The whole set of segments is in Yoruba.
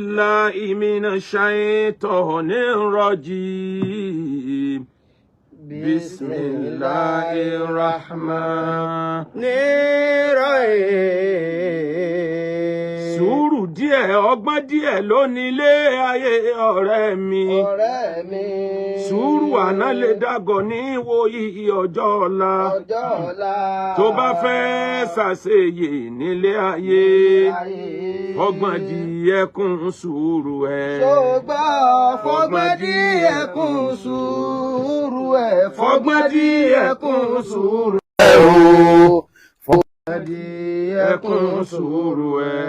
الله من الشيطان الرجيم بسم الله الرحمن الرحيم. Sùúrù díẹ̀ ọgbọ́n díẹ̀ ló nílé ayé ọ̀rẹ́ mi. Sùúrù àná lè dàgọ̀ ní ìwòyí ọjọ́ ọ̀la. Tó bá fẹ́ ṣàṣeyè nílé ayé. Ọgbọ́n díẹ̀ kún sùúrù ẹ̀. Fọgbọ́n díẹ̀ kún sùúrù ẹ̀. Fọgbọ́n díẹ̀ kún sùúrù ẹ̀ o. Fọgbọ́n díẹ̀ kún sùúrù ẹ̀.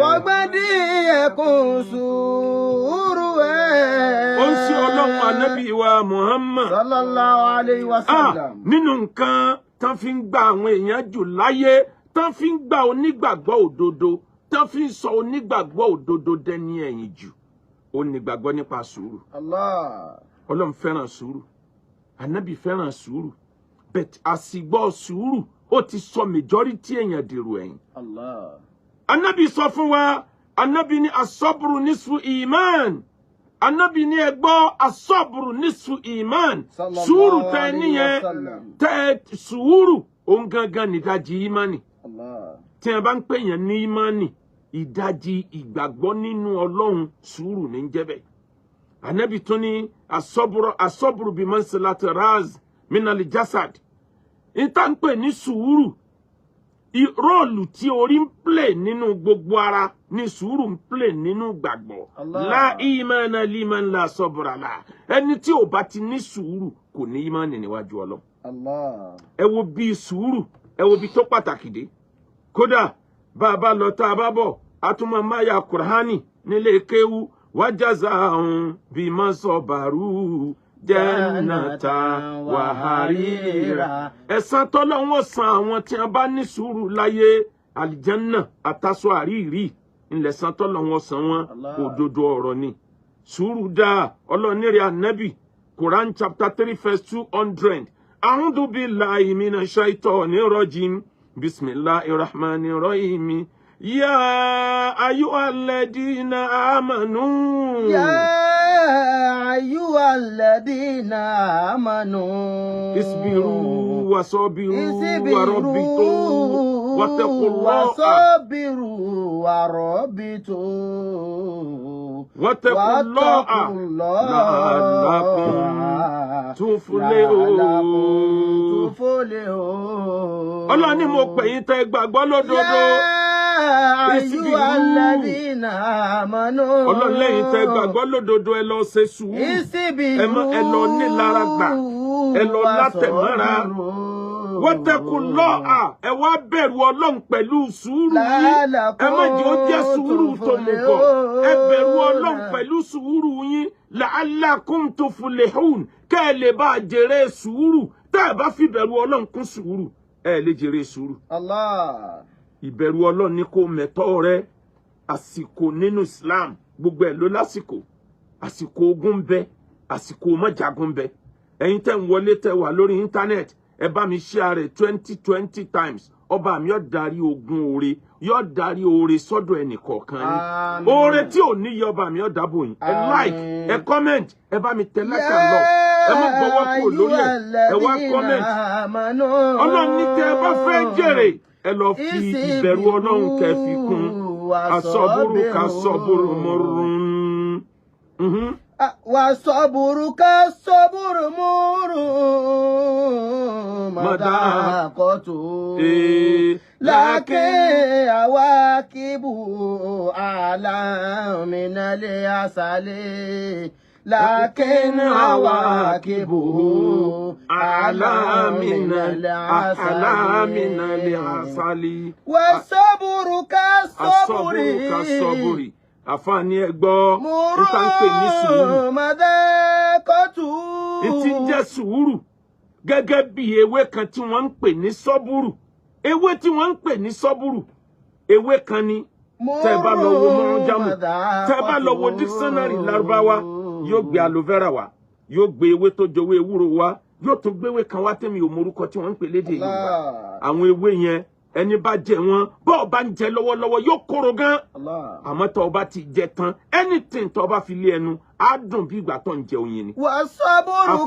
Fọgbọ́n díẹ̀ kún sùúrù ẹ̀. Ó ń ṣe Ọlọ́run ànábì wa Muhammad. Sallallahu alayhi wa sallam. Nínú nǹkan tán fi ń gba àwọn èèyàn jù láyé, tán fi ń gba onígbàgbọ́ òdodo, tán fi ń sọ onígbàgbọ́ òdodo dẹni ẹ̀yìn jù, ó nígbàgbọ́ nípa sùúrù. Allah. Ọlọ́run fẹ́ràn sùúrù, ànábì fẹ́ràn sùúrù, but àsìgbọ́ sùúrù ó ti sọ majority èèyàn dèrò ẹ̀yìn. Allah. Ànábì sọ fún wa, ànábì ní asọ́bùrù nísfu iman. Ànábì ní ẹ gbọ́ asọ́bùrù nísfu iman. Sùúrù tẹ níyẹn, tẹ sùúrù òun gangan nídajì imani. Allah. Tí a bá ń pè yẹn ní imani, ìdajì ìgbàgbọ́ nínú Ọlọ́run, sùúrù ní ń jẹ́ bẹ́ẹ̀. Ànábì tún ní asọ́bùrù bí mansilati raz minali jasad. Ìta ń pè ní sùúrù, róòlù tí orí ń play nínú gbogbo ara ní sùúrù ń play nínú gbàgbọ́. La imana liman la sabra la. Ẹni tí ò bá ti ní sùúrù kò ní imani níwájú Ọlọ́run. Allah. Ẹ wo bí sùúrù, ẹ wo bí tó pàtàkì dé. Kódà bá a bá lọ tá a bá bọ̀, a tún máa máa ya Kùránì nílé kéwú. Wajazahum bima sabaru jannatan wa harira. Ẹ̀san t'Ọlọ́run san àwọn tí a bá ní sùúrù láyé, àlìjánná àtàsọ àríìrí ńlẹ̀san t'Ọlọ́run san wọn. Òdodo ọ̀rọ̀ ni. Sùúrù dáa. Ọlọ́run ní rẹ̀ Ànábì, Quran chapter 3 verse 200. A'udhu billahi minash shaitonir rajim. Bismillahir rahmanir rahim. يا أيها الذين آمنوا اصبروا وصابروا وربطوا واتقوا الله واتقوا الله لعلكم تفلحون. Allah ni mo pè yín tẹ́ gbàgbọ́ lódodo. Ọlọ́run lẹ́yìn tẹ́ gbàgbọ́ lódodo ẹ lọ ṣe sùúrù, ẹ lọ nílára gbà, ẹ lọ látẹ̀mọ́ra. Wattaqullaha, ẹ wá bẹ̀rù Ọlọ́run pẹ̀lú sùúrù yín. Ẹ má jẹ́ ó jẹ́ sùúrù tó mùgọ̀. Ẹ bẹ̀rù Ọlọ́run pẹ̀lú sùúrù yín. La'allakum tuflihun, kẹ́ ẹ lè bá jèrè sùúrù. Tẹ́ ẹ bá fi bẹ̀rù Ọlọ́run kún sùúrù, ẹ lè jèrè sùúrù. Allah. Ìbẹ̀rù Ọlọ́run ní kó mẹ̀tọ́ rẹ. Àsìkò nínú Islam gbogbo ẹ̀ ló lásìkò. Àsìkò ogun ń bẹ, àsìkò mọ́jagun ń bẹ. Ẹ̀yin tẹ́ ń wọlé tẹ́ wà lórí íńtánẹ́ẹ̀tì, ẹ bá mi share rẹ̀ 20 times. Ọba mi yóò darí ogun oore, yóò darí oore sọ́dọ̀ ẹnì kọ̀ọ̀kan yín. Oore tí ò ní yẹ ọba mi yóò dábò yín. Ẹ like, ẹ comment, ẹ bá mi tẹ like and love. Ẹ má gbọ́wọ́ kúrò lórí ẹ̀, ẹ wá comment. Ọlọ́run ní tẹ́ ẹ bá fẹ́ jèrè, ẹ lọ fi ìbẹ̀rù Ọlọ́run kẹ́ fi kún. Asọ́bùrù ká sọ́bùrù mọ́rùn. Wasọ́bùrù ká sọ́bùrù mọ́rùn. Mọ̀dàkọ́tù. Lákè àwákìbù àlàmìnàlẹ̀ àṣàlẹ̀. لكن عواقبه أعلى من العسل والصبر كالصبر àfààní ẹgbọ́ nípa ń pè ní sùúrù. Ìtí ń jẹ́ sùúrù gẹ́gẹ́ bí ewé kan tí wọ́n ń pè ní sọ́bùrù. Ewé tí wọ́n ń pè ní sọ́bùrù, ewé kan ni. Tẹ́ bá lọ wo mọ́rọ́jámù, tẹ́ bá lọ wo dictionary Lárúbáwá, yóò gbé aloe vera wá, yóò gbé ewé tó jọ ewé ewúro wá, yóò tún gbé ewé kan wá tẹ́mi ò mọ orúkọ tí wọ́n ń pè lédè Yorùbá. Àwọn ewé yẹn ẹni bá jẹ wọn bó bá ń jẹ lọ́wọ́lọ́wọ́ yóò kóró gan. Àmọ́ tó bá ti jẹ tán anything tó bá fi lé ẹnu á dùn bí ìgbà tó ń jẹ oyin ni. Wà sọ́bùrù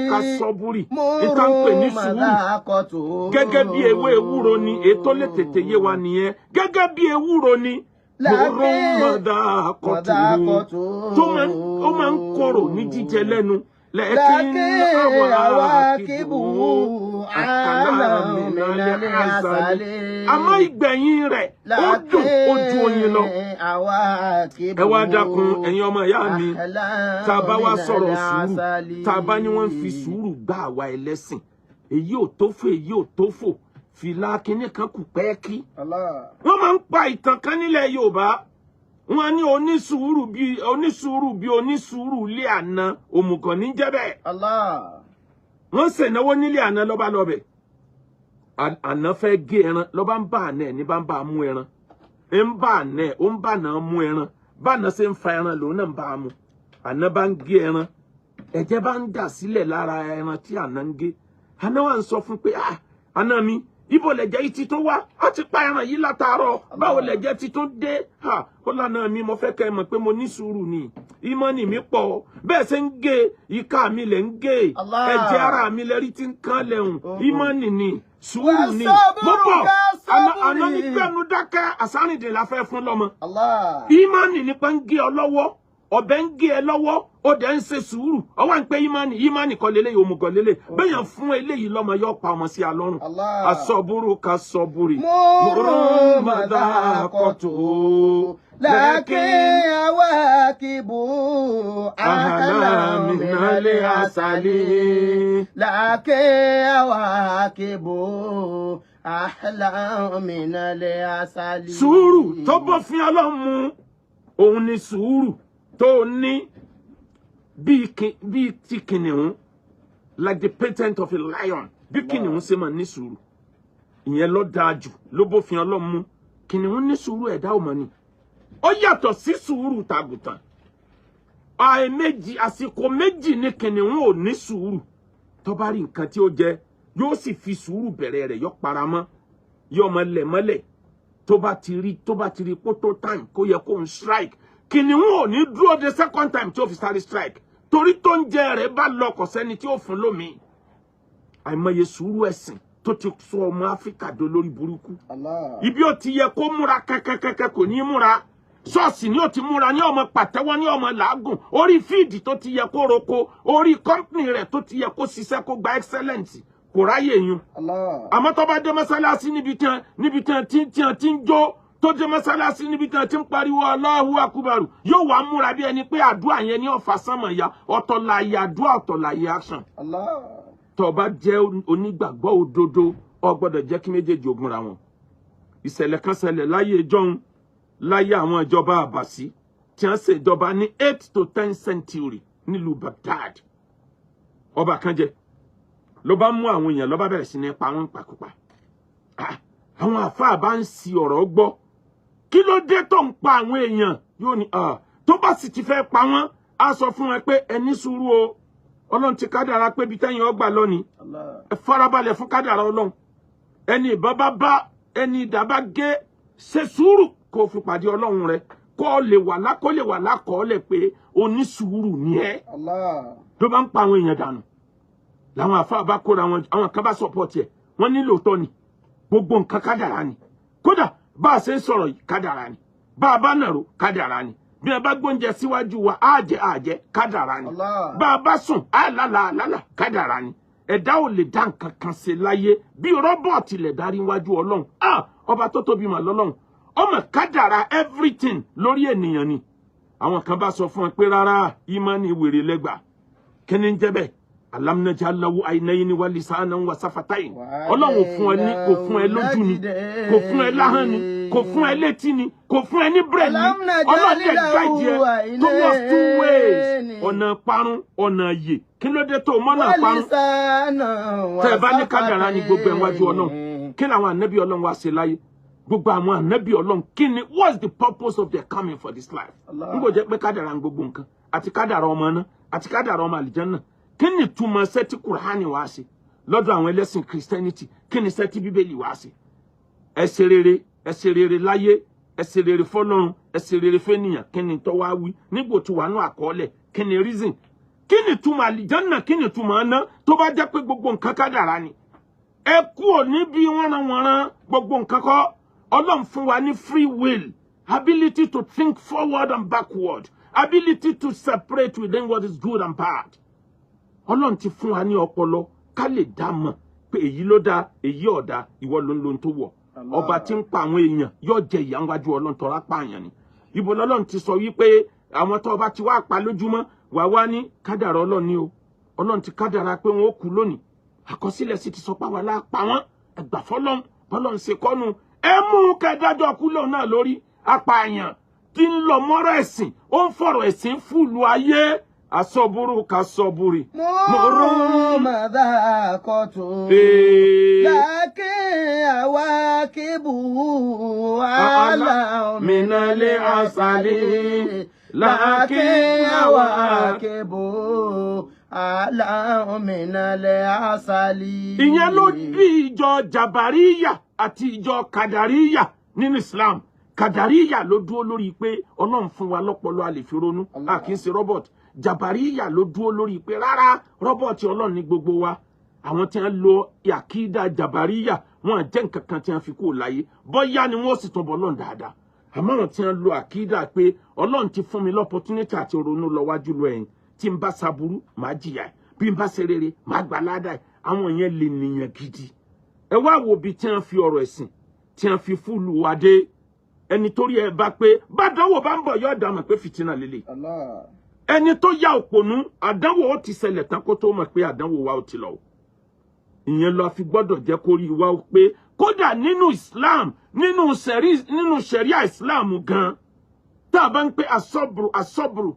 ká sọ́bùrì ìtàn pè ní sùúrù gẹ́gẹ́ bí ewé ewúro ni ètò lè tètè yé wa nìyẹn gẹ́gẹ́ bí ewúro ni mòró mọ̀dà kọ̀tù tó máa ń korò ní jíjẹ lẹ́nu lẹ́kìn àwákìbù àlàmìnàlẹ́ àṣàlẹ̀. Àmọ́ ìgbẹ̀yìn rẹ̀ ó dùn ojú oyin lọ. Ẹ wá dákun ẹ̀yin ọmọ ìyá mi tá a bá wá sọ̀rọ̀ sùúrù tá a bá ní wọ́n fi sùúrù gbá àwa ẹlẹ́sìn èyí ò tó fò èyí ò tó fò fìlà kínní kan kù pẹ́ẹ́kí. Wọ́n máa ń pa ìtàn kan nílẹ̀ Yorùbá wọ́n ní onísùúrù bí onísùúrù ilé àná òmùgọ̀ ní jẹ́ bẹ́ẹ̀. Wọ́n ṣènáwó nílé àná lọ́ba lọ́bẹ̀ àná fẹ́ gé ẹran lọ́ba ń bá àná ẹ̀ ní bá ń bá a mú ẹran ń bá àná ẹ̀ ó ń bá àná mú ẹran bá àná ṣe ń fa ẹran lòun náà ń bá a mú àná bá ń gé ẹran ẹ̀jẹ̀ bá ń dà sílẹ̀ lára ẹran tí àná ń gé àná wà ń sọ fún pé àná mi ibo lẹ̀jẹ̀ yìí ti tún wá ó ti pa ẹran yìí látàárọ̀ báwo lẹ̀jẹ̀ ti tún dé ó lànà mi mo fẹ́ kẹ́ ẹ mọ̀ pé mo ní sùúrù ni ìmọ̀nì mi pọ̀ bẹ́ẹ̀ ṣe ń gé ìka mi lẹ̀ ń gé ẹ̀jẹ̀ ara mi lẹ́rí tí ń kán lẹ́hùn ìmọ̀nì ni sùúrù ni mo bọ̀ àná ní gbẹ̀nu dákẹ́ àsárìndè la fẹ́ fún lọ́mọ ìmọ̀nì nípa ń gé ọ lọ́wọ́ ọ̀bẹ ń gé ẹ lọ́wọ́ ó dẹ̀ ń ṣe sùúrù ọwọ́ ń pé ìmánì kọ́ lélẹ́yìí òmùgọ̀ lélẹ̀ bẹ́yàn fún eléyìí lọ́mọ yóò pa ọmọ sí alọ́run asọ́búrú ká sọ́búrì mọ́rọ́ mọ́dá kọ́tù lẹ́kìn àwákìbù àhàlámìnàlẹ́ àṣàlẹ̀ lẹ́kìn àwákìbù àhàlámìnàlẹ́ àṣàlẹ̀. Sùúrù tó bọ́ fi Ọlọ́run mu òun ni sùúrù tó ní bí ti kìnìún like the patent of a lion bí kìnìún ṣe máa ní sùúrù ìyẹn ló dáa jù ló bófin Ọlọ́run mu kìnìún ní sùúrù ẹ̀dá ò mọ̀ ni ó yàtọ̀ sí sùúrù tàgùtàn àsìkò méjì ni kìnìún ò ní sùúrù tó bá rí nǹkan tí ó jẹ yóò sì fi sùúrù bẹ̀rẹ̀ rẹ̀ yọ paramọ́ yọ ọmọ lẹ̀ mọ́lẹ̀ tó bá ti rí pótó time kó yẹ kó ń strike kìnìún ò ní dúró de second time tí ó fi sáré strike torí tó ń jẹ rẹ̀ bá lọ kò sẹ́ni tí ó fún lómi àìmọye sùúrù ẹ̀sìn tó ti sọ ọmọ Áfíríkà do lórí burúkú ibi ó ti yẹ kó múra kẹ́kẹ́kẹ́kẹ́ kò ní múra ṣọ́ọ̀ṣì ni ó ti múra ní ọmọ pàtẹ́wọ́ ní ọmọ làágùn orí fíìdì tó ti yẹ kó roko orí kọ́ńpìnì rẹ̀ tó ti yẹ kó ṣiṣẹ́ kó gba excellence kò ráyè yun àmọ́ tó bá dé mọ́sálásí níbi tí wọ́n ti ń jó tó dé mọ́sálásí níbi tí wọ́n ti ń pariwo Allahu Akbar yóò wá múra bí ẹni pé àdúrà yẹn ní ọ̀fà sánmọ̀ ya ọ̀tọ̀ láyé àdúrà ọ̀tọ̀ láyé action tó bá jẹ́ onígbàgbọ́ òdodo ó gbọ́dọ̀ jẹ́ kí méjèèjì ogunra wọn ìṣẹ̀lẹ̀ kan ṣẹlẹ̀ láyé ìjọ́un láyé àwọn ìjọba àbàsí tí wọ́n ṣe ìjọba ní 8 to 10 century nílùú Baghdad ọba kan jẹ ló bá mú àwọn èèyàn ló bá bẹ̀rẹ̀ sí ní pa wọ́n pàkúpà àwọn àfáà bá ń si ọ̀rọ̀ gbọ́ kí ló dé tó ń pa àwọn èèyàn yóò ní tó bá sì ti fẹ́ pa wọ́n á sọ fún ẹ pé ẹ ní sùúrù o Ọlọ́run ti kádàrá pé bí tẹ́yìn ọgbà lónìí ẹ farabalẹ̀ fún kádàrá Ọlọ́run ẹni ìbọn bá ẹni ìdá bá gé ṣe sùúrù kó fi pàdé Ọlọ́run rẹ kó lè wà lákọọ́lẹ̀ pé onísùúrù ni ẹ ló bá ń pa àwọn èèyàn dànù làwọn àfáà bá kóra wọn àwọn kan bá sọpọ́tì ẹ̀ wọ́n ní lóòótọ́ ni gbogbo nǹkan kádàrá ni kódà bá a ṣe ń sọ̀rọ̀ yìí kádàrá ni bá a bá nàró kádàrá ni bí a bá gbóúnjẹ síwájú wa á jẹ kádàrá ni bá a bá sùn á lálà kádàrá ni ẹ̀dá ò lè dá nǹkan kan ṣe láyé bí rọ́bọ̀tì lè darí wájú Ọlọ́run ọba tó tóbi mà lọ́lọ́run ọmọ kádàrá everything lórí ènìyàn ni àwọn kan bá sọ fún ẹ pé rárá ìmánì wèrè lẹ́gbà kí ni ń jẹ́ bẹ́ẹ̀ alam naj'al lahu aynayni wa lisanan wa shafatayn Ọlọ́run fún ẹ ní kò fún ẹ lójú ni kò fún ẹ láhàn ni kò fún ẹ létí ni kò fún ẹ ní brain ni Ọlọ́run lè guide ẹ towards 2 ways ọ̀nà parun ọ̀nà yè kí ló dé tó mọ́nà parun tẹ́ bá ní kádàrá ni gbogbo ẹ̀ wájú Ọlọ́run kí làwọn ànábì Ọlọ́run wá ṣe láyé gbogbo àwọn ànábì Ọlọ́run kí ni what's the purpose of their coming for this life n kò jẹ́ pé kádàrá ń gbogbo nǹkan àti kádàrá ọmọ náà àti kádàrá ọmọ àlìjánnà kí ni túmọ̀ ṣẹ́ tí Kùránì wá ṣe lọ́dọ̀ àwọn ẹlẹ́sìn Christianity kí ni iṣẹ́ tí Bíbélì wá sí ẹ ṣe rere láyé ẹ ṣe rere fọ́lọ́run ẹ ṣe rere fẹ́nìyàn kí ni tó wá wí nígbò tí wà nú àkọọ́lẹ̀ kí ni reason kí ni túmọ̀ àlìjánà kí ni túmọ̀ ọ̀nà tó bá jẹ́ pé gbogbo nǹkan kádàrá ni ẹ kúrò níbi wọ́nranwọ̀nran gbogbo nǹkan kọ́ Ọlọ́run fún wa ní free will ability to think forward and backward ability to separate within what is good and bad Ọlọ́run ti fún wa ní ọpọlọ ká lè dá mọ̀ pé èyí ló dá èyí ọ̀dá ìwọ ló ń lo tó wọ̀ ọba tí ń pa àwọn èèyàn yóò jẹ ìyà níwájú Ọlọ́run tó rápá àyàn ni ibo lọ́lọ́run ti sọ wípé àwọn tó bá ti wá pa lójúmọ́ wà wá ní kádàrá Ọlọ́run ni o Ọlọ́run ti kádàrá pé wọn ó kú lónìí àkọsílẹ̀ sì ti sọ pé wà lápá wọn ẹgbà fọ́lọ́run bọ́lọ́run ṣe kọ́nu ẹ mú kẹdájọ́ kú lóun náà lórí apààyàn tí ń lọ mọ́rọ̀ ẹ̀sìn ó ń fọ̀rọ̀ ẹ̀sìn fúlù ayé asọ́búrú ka sọ́búrì. Murú màdà kọ́tù. Lákè àwa kébù àlà mìnàlẹ̀ àṣàlẹ̀. Lákè àwa kébù àlà mìnàlẹ̀ àṣàlẹ̀. Ìyẹn ló bí ìjọ Jàbàríyà àti ìjọ Kàdàríyà nínú Islam. Kàdàríyà ló dúró lórí pé Ọlọ́run fún wa lọ́pọlọ a lè fi ronú a kì í ṣe robot. Jàbàríyà ló dúró lórí pé rárá robot Ọlọ́run ní gbogbo wa àwọn tí wọ́n lo àkídà Jàbàríyà wọn jẹ́ nǹkan kan tí wọ́n fi kó láyé bóyá ni wọ́n sì tún bọ̀ Ọlọ́run dáadáa àmọ́ àwọn tí wọ́n lo àkídà pé Ọlọ́run ti fún mi l'opportunity àti ronú lọ wájú lọ ẹ̀yìn tí n bá ṣaburú màá jìyà bí n bá ṣe rere màá gbà ládàá àwọn yẹn lè nìyàn gidi ẹ wá wo bí tí wọ́n fi ọ̀rọ̀ ẹ̀sìn tí wọ́n fi fúlù wa dé ẹni torí ẹ bá pé bàdánwò bá ń bọ̀ yóò dá mọ̀ pé fìtínà lélẹ̀ ẹni tó ya òpònú àdánwò ó ti ṣẹlẹ̀ tán kó tó mọ̀ pé àdánwò wa ó ti lọ ìyẹn lọ fi gbọ́dọ̀ jẹ́ kó rí wa pé kódà nínú Islam nínú ṣẹ̀ríà Islam gan tá a bá ń pè asọ́bùrù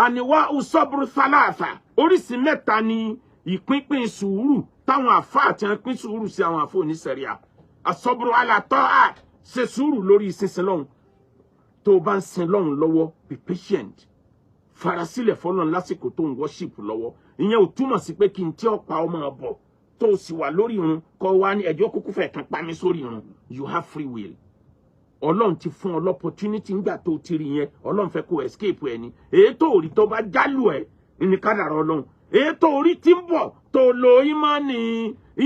àníwá usọ́bùrù thalatha oríṣi mẹ́ta ni ìpínpín sùúrù táwọn àfáà àti pín sùúrù sí àwọn àfáà oníṣẹ̀ríà asọ́bùrù ala ta'at ṣe sùúrù lórí ìsinsin lọ́hùn tó bá ń sin lọ́hùn lọ́wọ́ be patient farasílẹ̀ fọ́lọ́run lásìkò tó ń worship lọ́wọ́ ìyẹn ò túmọ̀ sí pé kí n tí ó pa ọmọ ọbọ̀ tó o sì wà lórí irun kọ́ wá ní ẹjọ́ kúkú fẹ̀ kan pa mí sórí irun you have free will Ọlọ́run ti fún ọ l'opportunity ńgbà tó ti rí yẹn Ọlọ́run fẹ́ kó escape ẹni èyí tó rí tó bá jálù ẹ̀ ní kádàrá Ọlọ́run èyí tó rí tí ń bọ̀ tó lo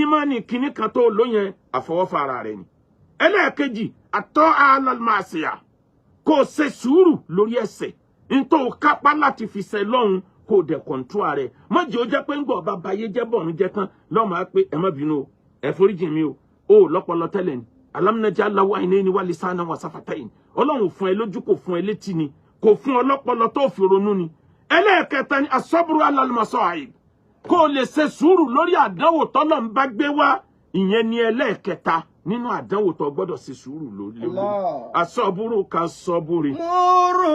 ìmánì kìíní kan tó lo yẹn àfọwọ́fà ara rẹ̀ ni ẹlẹ́ẹ̀kejì àtọ́ alálmàṣíà kò ṣe sùúrù lórí ẹ̀ṣẹ̀ nítorí kápá láti fi ṣe lọ́hùn kò dẹ̀ kọ̀ǹtúrà rẹ̀ mọ́jì ó jẹ́ pé ń gbọ́ bàbá ayé jẹ́ bọ̀rún jẹ́ tán lọ́mọ á pé ẹ má bínú o ẹ foríjì mi o lọ́pọlọ tẹ́lẹ̀ ni alámúnájà aláwọ̀ àìní ni wà lè sáà náà wà sáfàtàyìn Ọlọ́run fún ẹ lójú kò fún ẹ létí ni kò fún ọ lọ́pọlọ tó fi ronú ni ẹlẹ́ẹ̀kẹta ni asọ́bùrù alálùmọ̀sọ́ àyè kò lè ṣe sùúrù lórí àdánwò tọ́lọ́ ń bá gbé wá ìyẹn ni ẹlẹ́ẹ̀kẹta nínú àdánwò tó gbọ́dọ̀ ṣe sùúrù lórí asọ́bùrù ka sọ́bùrì. Múrù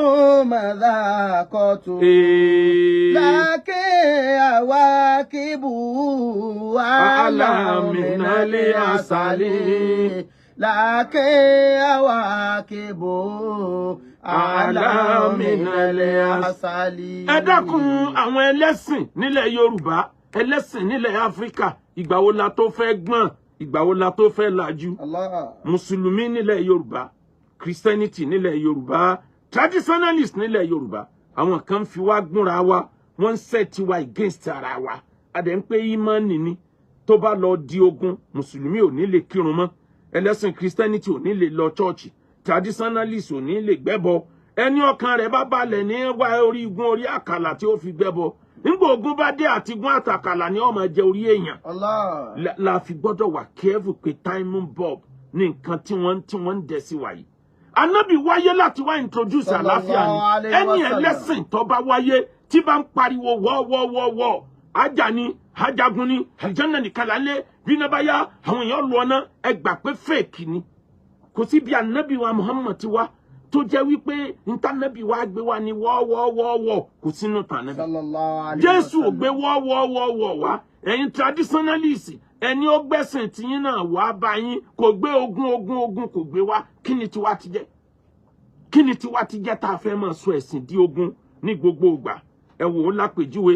màdà kọ́tù. Lákè àwa kíbù àlà mìnàlẹ̀ àṣàlẹ̀. Lákè àwa kíbù àlà mìnàlẹ̀ àṣàlẹ̀. Ẹ dákun àwọn ẹlẹ́sìn nílẹ̀ Yorùbá ẹlẹ́sìn nílẹ̀ Áfíríkà ìgbà wo la tó fẹ́ gbọ́n ìgbà wo la tó fẹ́ lajú mùsùlùmí nílẹ̀ Yorùbá Christianity nílẹ̀ Yorùbá traditionalist nílẹ̀ Yorùbá àwọn kan fi wá gúnra wa wọ́n ń set wa against ara wa adẹ̀ ń pé ìmánì ni tó bá lọ di ogun mùsùlùmí ò ní lè kírun mọ́ ẹlẹ́sìn Christianity ò ní lè lọ chọ́ọ̀chì traditionalist ò ní lè gbẹ́bọ ẹni ọkàn rẹ̀ bá balẹ̀ ní wá orí igun orí àkàlà tí ó fi gbẹ́bọ nígbà ogun bá dé àti gun àtàkàlà ni ó máa jẹ orí èèyàn la fi gbọ́dọ̀ wà careful pé time bomb ní nǹkan tí wọ́n ń dẹ̀ sí wa yìí Ànábì wáyé láti wá introduce àlàáfíà ni ẹni ẹlẹ́sìn tó bá wáyé tí bá ń pariwo wọ́ ajá ni ajagun ni àlùjánnà nìkan lálẹ́ bí iná bá yá àwọn èèyàn lọ ọ̀nà ẹ gbà pé fake ni kò sí bí Ànábì wa Muhammad ti wá tó jẹ́ wípé ntànàbí wa gbé wa ní wọ́ kò sínú tànàbí Jésù ò gbé wọ́ wá ẹ̀yin traditionalist ẹni ó gbẹ̀sìn tiyín náà wá bá yín kò gbé ogun kò gbé wá kí ni tiwa ti jẹ́ tá a fẹ́ máa sọ ẹ̀sìn di ogun ní gbogbo ìgbà ẹ wò ó lápèjúwe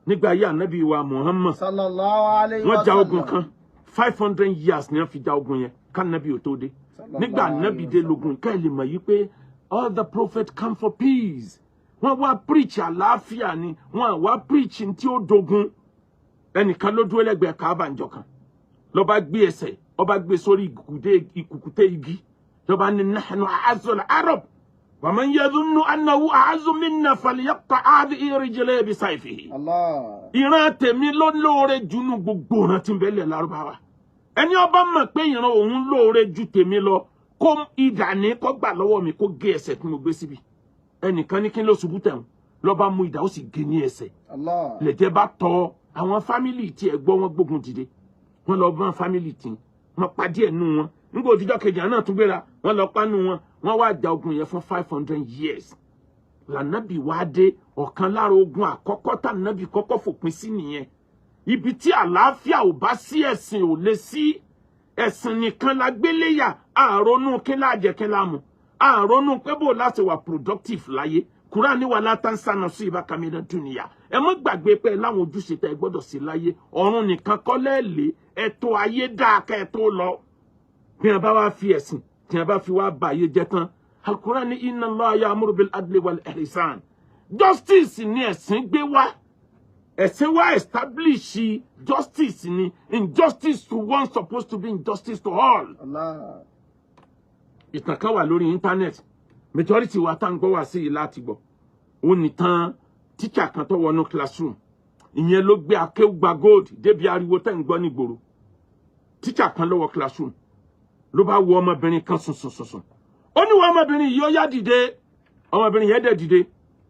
nígbà ayé ànábì wa Muhammad sallallahu alayhi wa wọ́n ja ogun sallam. kan 500 years ni wọ́n fi ja ogun yẹn kánàbì ò tó dé nígbà ànábì dé lógun ká lè mọ̀ yí pé all the prophets come for peace wọ́n wá preach àlàáfíà ni wọ́n wá preach tí ó dogun ẹnìkan ló dúró lẹ́gbẹ̀ẹ́ Káàbà ńjọ́ kan ló bá gbé ẹsẹ̀ ó bá gbé sórí ìkùkùté igi ló bá ní nahnu a'azzul arab wa man yadhunnu annahu a'azzu minna falyaqta hadhihi rijlihi bisayfihi. Allah. ìran tèmi ló lóore jù nú gbogbo ìran tí ń bẹ lẹ̀ Lárúbáwá ẹni ó bá mọ̀ pé ìran òun lóore jù tèmi lọ kó idà ní kó gbà lọ́wọ́ mi kó gé ẹsẹ̀ tí mo gbé síbi ẹnìkan ní kí n lọ ṣubú tẹ̀hún ló bá mú idà ó sì gé ní ẹsẹ̀ Allah. lẹ̀jẹ̀ bá tọ àwọn fámìlì tí ẹ gbọ́ wọn gbógun dìde wọ́n lọ bá fámìlì tí wọ́n pa díẹ̀ nù wọn nígbà òdìjọ́ kejì náà tún gbéra wọ́n lọ pa nù wọn wọ́n wá ja ogun yẹn fún 500 years lànàbì wá dé ọ̀kan lára ogun àkọ́kọ́ tànàbì kọ́kọ́ fòpin sí nìyẹn ibi tí àlàáfíà ò bá sí ẹ̀sìn ò lè sí ẹ̀sìn nìkan la gbéléyà àrònú kí láàjẹ kí láàmú àrònú pé bò láti wà productive láyé Kùránì wà látàǹsánà sí ìbákamínà dúnìyà ẹ má gbàgbé pé láwọn ojúṣe tẹ gbọ́dọ̀ sí láyé ọ̀run nìkan kọ́ lẹ́ẹ̀lẹ́ ẹ̀tọ́ ayé dáa ká ẹ tó lọ bí wọn bá wá fi ẹ̀sìn tí wọn bá fi wá bà ayé jẹ́ tán Al-Qur'an ní inna Allaha ya'muru bil adli wal ihsan justice ni ẹ̀sìn gbé wá ẹ̀sìn wá establish justice ni injustice to one supposed to be injustice to all. Allah. ìtàn kan wà lórí internet majority wa tá ń gbọ́ wá sí i láti gbọ́ ó ní tán teacher kan tó wọnú classroom ìyẹn ló gbé Akewugbagold débi ariwo tẹ́ ń gbọ́ nígboro teacher kan ló wọ classroom ló bá wo ọmọbìnrin kan sùn ó ní wọ́n ọmọbìnrin yìí ó yá dìde ọmọbìnrin yẹn dẹ̀ dìde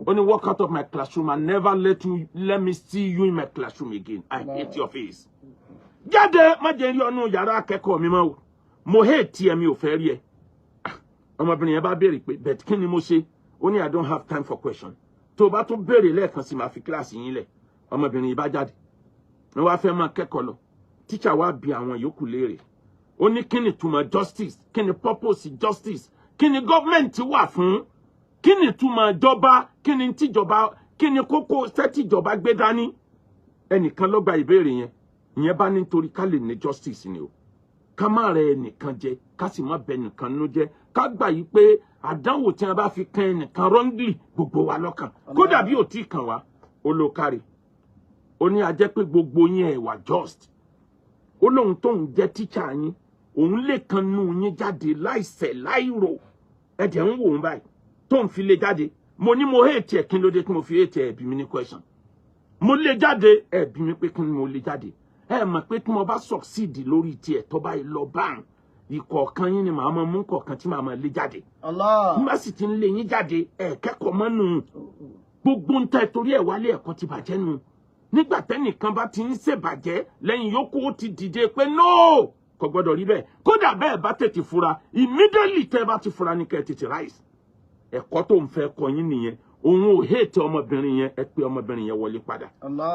ó ní walk out of my classroom and never let me see you in my classroom again. I hate your face. jáde má jẹ́ rí ọnú yàrá akẹ́kọ̀ọ́ mi mọ́ o mo hate ẹ mi ò fẹ́ rí ẹ ọmọbìnrin yẹn bá béèrè pé bẹ́ẹ̀ kí ni mo ṣe ó ní I don't have time for question tó bá tún béèrè lẹ́ẹ̀kan sí máa fi kíláàsì yín lẹ̀ ọmọbìnrin yìí bá jáde wọ́n wá fẹ́ máa kẹ́kọ̀ọ́ lọ tíṣà wá bi àwọn yòókù léèrè ó ní kí ni túmọ̀ justice kí ni purpose justice kí ni government wà fún kí ni túmọ̀ ìjọba kí ni tíjọba kí ni kókó sẹ́tìjọba gbé dání ẹnìkan ló gba ìbéèrè yẹn ìyẹn bá nítorí ká lè ní justice ni o ká má rẹ ẹnìkan jẹ ká sì má bẹ ẹnìkan nínú jẹ ká gbà yí pé àdánwò tí wọn bá fi kan ẹnìkan wrongly gbogbo wa lọ́kàn kódà bí ò tí ì kàn wá olókàrè ó ní ajẹ́ pé gbogbo yín ẹ̀ wà just ó lóun tóun jẹ́ tíṣà yín òun lè kan nù yín jáde láìṣẹ̀ láìrò ẹ̀dẹ̀ ń wò ó báyìí tóun fi lè jáde mo ní mo hate ẹ̀ kí ló dé tí mo fi hate ẹ̀ bí mi ní question mo lè jáde ẹ̀ bí mi pé kí ni mo lè jáde ẹ mọ̀ pé tí mo bá succeed lórí tiẹ̀ tó bá lọ báyìí ìkọ̀ọ̀kan yín ni màá máa mú kọ̀ọ̀kan tí màá máa lé jáde. Allah. nígbà sì ti ń lé yín jáde ẹ kẹ́kọ̀ọ́ mọ́ nù gbogbo ń tẹ́ torí ẹ̀ wálé ẹ̀kọ́ ti bàjẹ́ nù nígbà tẹ́nìkan bá ti ń ṣèbàjẹ́ lẹ́yìn yòókù ó ti dìde pé no kò gbọ́dọ̀ rí bẹ́ẹ̀ kódà bẹ́ẹ̀ bá tètè fura immediately tẹ́ bá ti fura ní kẹ́ tètè rise ẹ̀kọ́ tó ń fẹ́ kọ́ yín nìyẹn òun ò hate ọmọbìnrin yẹn ẹ pé ọmọbìnrin yẹn wọlé padà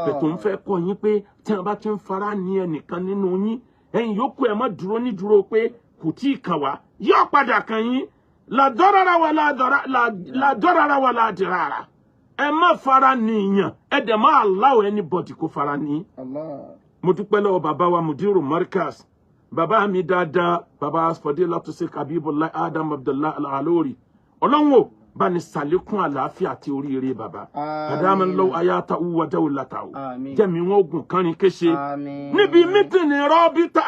pẹ̀tù ń fẹ́ kọ́ yín pé tí wọ́n bá ti ń fara ní ẹnìkan nínú yín ẹ̀yin yòókù ẹ̀ má dúró ní dúró pé kò tí ì kàn wá yóò padà kàn yín làdọ́rara wà ládìrara ẹ má fara níyàn ẹ dẹ̀ má allow anybody kó fara ní. mo dúpẹ́ lọ́wọ́ bàbá wa mudiru markaz bàbá mi dáadáa bàbá Fadilatu Sheikh Habibullah Adam Abdullah Al-Alori ọlọ́run ò bá ní sàlékún àlàáfíà àti oríire bàbá àdámọ́ lọ́wọ́ ayáta uwa dáwọ́láta o jẹ́mi wọn ogun kánrin kéṣe níbi mítìnì rọ́bítà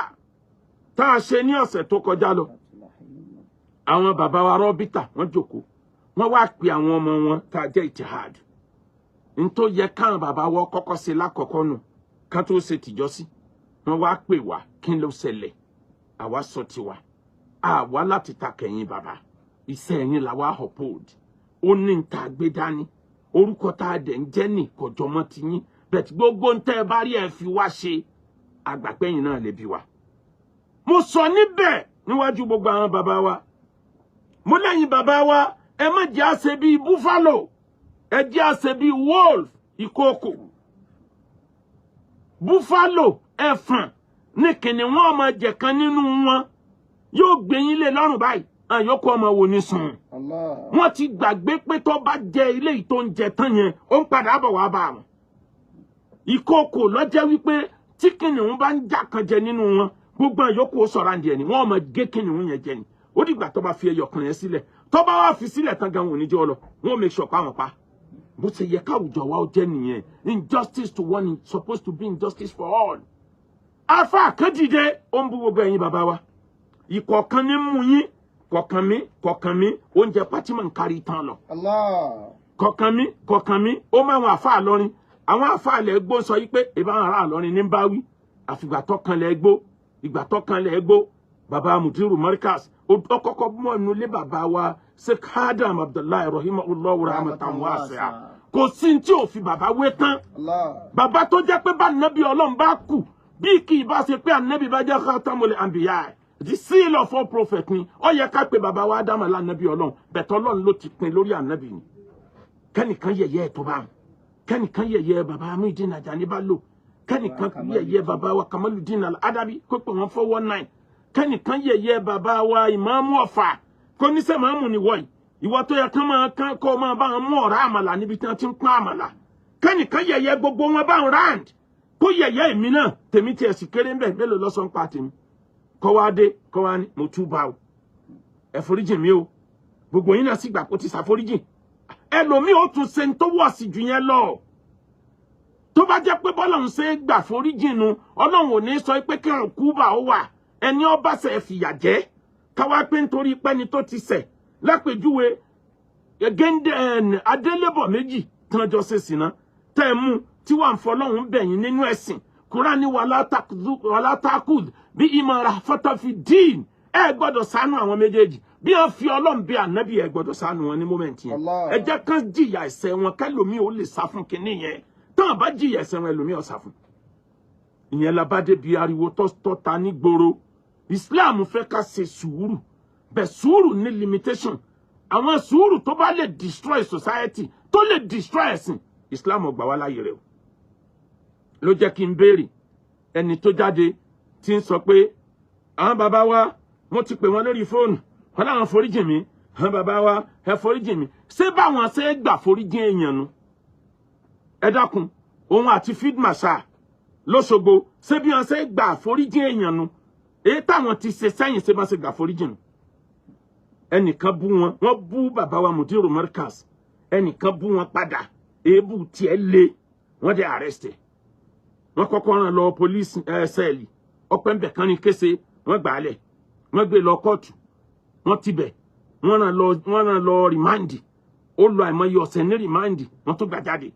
tá a ṣe ní ọ̀sẹ̀ tó kọjá lọ àwọn bàbá wa rọ́bítà wọ́n jókòó wọ́n wá pe àwọn ọmọ wọn tá a jẹ́ ìtìhad n tó yẹ káwọn bàbá wọ́n kọ́kọ́ ṣe lákọ̀ọ́kọ́ nù ká tó ṣe tìjọ́sí wọ́n wá pè wá kí ló ṣẹlẹ̀ àwa sọ tiwa àwa láti ta kẹ̀yìn bàbá iṣẹ́ ẹ̀yìn làwa uphold ó ní ń ta gbé dání orúkọ tá a dẹ̀ ń jẹ́ ní kọjọmọ́ ti yín bẹ̀tí gbogbo ń tẹ́ ẹ bá rí ẹ fi wá ṣe àgbàpẹ́yìn náà lè bí wa. mo sọ níbẹ̀ níwájú gbogbo àwọn bàbá wa mo lẹ́yìn bàbá wa ẹ má jẹ́ àṣẹ bíi buffalo ẹ jẹ́ àṣẹ bíi wolf ìkookò buffalo ẹ̀fọ̀n ní kìnìún wọn ọmọ jẹ̀kan nínú wọn yóò gbé yín lé lọ́rùn báyìí àyọkọ ọmọ wò ní sùn wọ́n ti gbàgbé pé tó bá jẹ ilé yìí tó ń jẹ tán yẹn ó ń padà bọ̀ wá bá wọn ìkookò ló jẹ́ wípé tí kìnìún bá ń jà kan jẹ nínú wọn gbogbo àyókù ó sọ̀rọ̀ àǹdí ẹni wọ́n máa gé kìnìún yẹn jẹ ni ó dìgbà tó bá fi ẹyọ kan yẹn sílẹ̀ tó bá wá fi sílẹ̀ tán gan wọn ò ní jẹ́ ọ lọ wọ́n make sure pa wọn pa bó ṣe yẹ káwùjọ wa ó jẹ́ nìyẹn injustice to one is supposed to be injustice for all. Alfa Akewugbagold ó ń bú gbogbo ẹ̀yin bàbá wa ìkọ̀ọ̀kan ní mú yín kọ̀ọ̀kan mi oúnjẹ pátímọ̀ ń kárí tán lọ. kọ̀ọ̀kan mi ó máa wọn àfáà lọ́rin àwọn àfáà lẹ̀ gbó sọ yí pé ìbáwọn ará lọ́rin ní bá wí àfìgbà tó kan lẹ̀ gbó ìgbà tó kan lẹ̀ gbó bàbá mudiru markas ó kọ́kọ́ mọ́ inú ilé bàbá wa Sheikh Adam Abdullahi rahimahullahu rahmatan wasi'a kò sí tí ò fi bàbá wé tán bàbá tó jẹ́ pé bá nàbí Ọlọ́run bá kù bí kì í bá ṣe pé ànábì bá jẹ́ khatamul anbiya the seal of all prophet ni ó yẹ ká pé bàbá wa Adam la nàbí Ọlọ́run bẹ̀tọ̀ Ọlọ́run ló ti pin lórí ànábì ni kẹ́nìkan yẹ̀yẹ́ tó bá kẹ́nìkan yẹ̀yẹ́ bàbá Muideen Ajani bá lò kẹ́nìkan yẹ̀yẹ́ bàbá wa Kamaluddin al-Adabi kó pé wọ́n 419 kẹ́nìkan yẹ̀yẹ́ bàbá wa Ìmáàmù Ọ̀fà kó ní sẹ́ máàmù ni wọ́yì ìwọ tó yẹ kán kó máa bá wọn mú ọ̀rá àmàlà níbi tí wọ́n ti ń pọ́n àmàlà kẹ́nìkan yẹ̀yẹ́ gbogbo wọn bá ń round kó yẹ̀yẹ́ èmi náà tèmi tiẹ̀ sì kéré ń bẹ̀ mélòó lọ́sọ̀ ń pa tèmi kọ́ wá dé kọ́ wá ní mo túbà o ẹ̀foríjì mi o gbogbo yín náà sì gbà kó ti ṣàforíjì ẹlòmíì ó tún ṣe ń tó wọ̀ sí jù yẹn lọ tó bá jẹ́ pé bọ́lọ́run ṣe gbà foríjì nu Ọlọ́run ò ní sọ pé kí n kú bá ó wà ẹni ọba ṣe fìyà jẹ káwá pé nítorí pẹ́ni tó ti ṣẹ̀ lápèjúwe gẹ́ndẹ̀ adélébọ̀ méjì tán jọ ṣe sìná tẹ́ mú tí wà ń fọlọ́run bẹ̀yìn nínú ẹ̀sìn Kùránì wala takud bí imara fatafi dín ẹ gbọ́dọ̀ ṣàánú àwọn méjèèjì bí wọ́n fi Ọlọ́run bí ànábì ẹ gbọ́dọ̀ ṣàánú wọn ní mọ́mẹ́ǹtì yẹn ẹ jẹ́ kán jìyà ẹ̀ṣẹ̀ wọn kẹ́lòmíì ó lè sá fún kinní yẹn tán bá jìyà ẹ̀ṣẹ̀ wọn ẹlòmíì ó sá fún ìyẹn la bá dé bí ariwo tọ́ta ní gbòòrò Islam fẹ́ ká ṣe sùúrù bẹ́ẹ̀ sùúrù ní limitation àwọn sùúrù tó bá lè destroy society tó lè destroy ẹ̀sìn Islam ò gbà wá láyè rẹ̀ o ló jẹ́ kí n béèrè ẹni tó jáde tí ń sọ pé àwọn bàbá wa wọ́n ti pè wọ́n lórí fóònù wọ́n láwọn foríjì mi àwọn bàbá wa ẹ foríjì mi ṣé báwọn ṣe gbà foríjì èèyàn nu ẹ dákun òun àti field marshal lọ́ṣogbo ṣé bí wọ́n ṣe gbà foríjì èèyàn nu èyí táwọn ti ṣe sẹ́yìn ṣe bá ṣe gbà foríjì nu ẹnìkan bú wọn wọ́n bú bàbá wa mudiru markas ẹnìkan bú wọn padà èébú tiẹ̀ lé wọ́n dé arrested wọ́n kọ́kọ́ rán lọ police sẹ́ẹ̀lì ọpẹ́ ńbẹ̀ kan ní kése wọ́n gbà á lẹ̀ wọ́n gbé lọ kóòtù wọ́n tibẹ̀ wọ́n rán lọ rìmáǹdì ó lọ àìmọye ọ̀sẹ̀ ní rìmáǹdì wọ́n tó gbà jáde.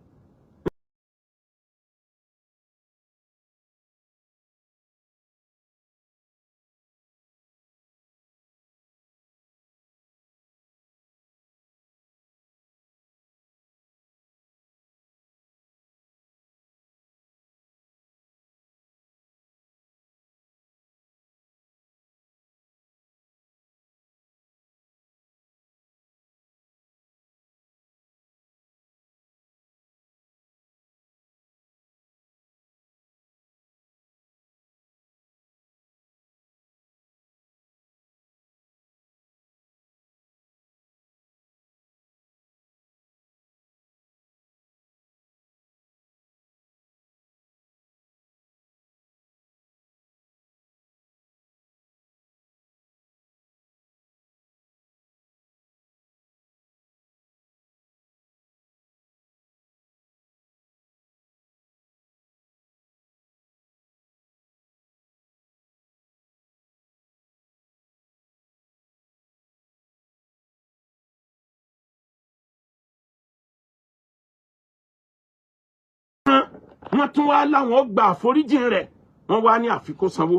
wọ́n tún wá láwọn gba àforíjìn rẹ̀ wọ́n wá ní àfikún sanwó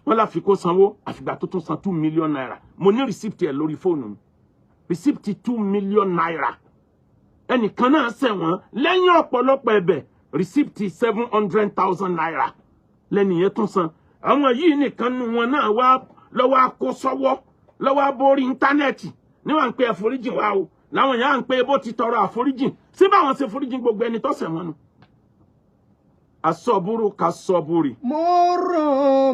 wọ́n láfikún sanwó àfìgbà tó tún san 2 million naira mo ní receipt ẹ̀ lórí fóònù mi receipt 2 million naira ẹnìkan náà ṣẹ̀wọ̀n lẹ́yìn ọ̀pọ̀lọpọ̀ ẹ̀bẹ̀ receipt 700,000 naira lẹ́nìyẹn tún san àwọn yìí nìkan nu wọn náà wá lọ́wọ́ akó sọ́wọ́ lọ́wọ́ aborí íńtánẹ́ẹ̀tì níwọ̀n pé àforíjìn wa o láwọn yà ń pé bó ti tọrọ àforíjìn sí báwọn ṣe foríjìn gbogbo ẹni tó ṣẹ̀ wọ́n nu asọ́búrú ka sọ́búrì. Múrù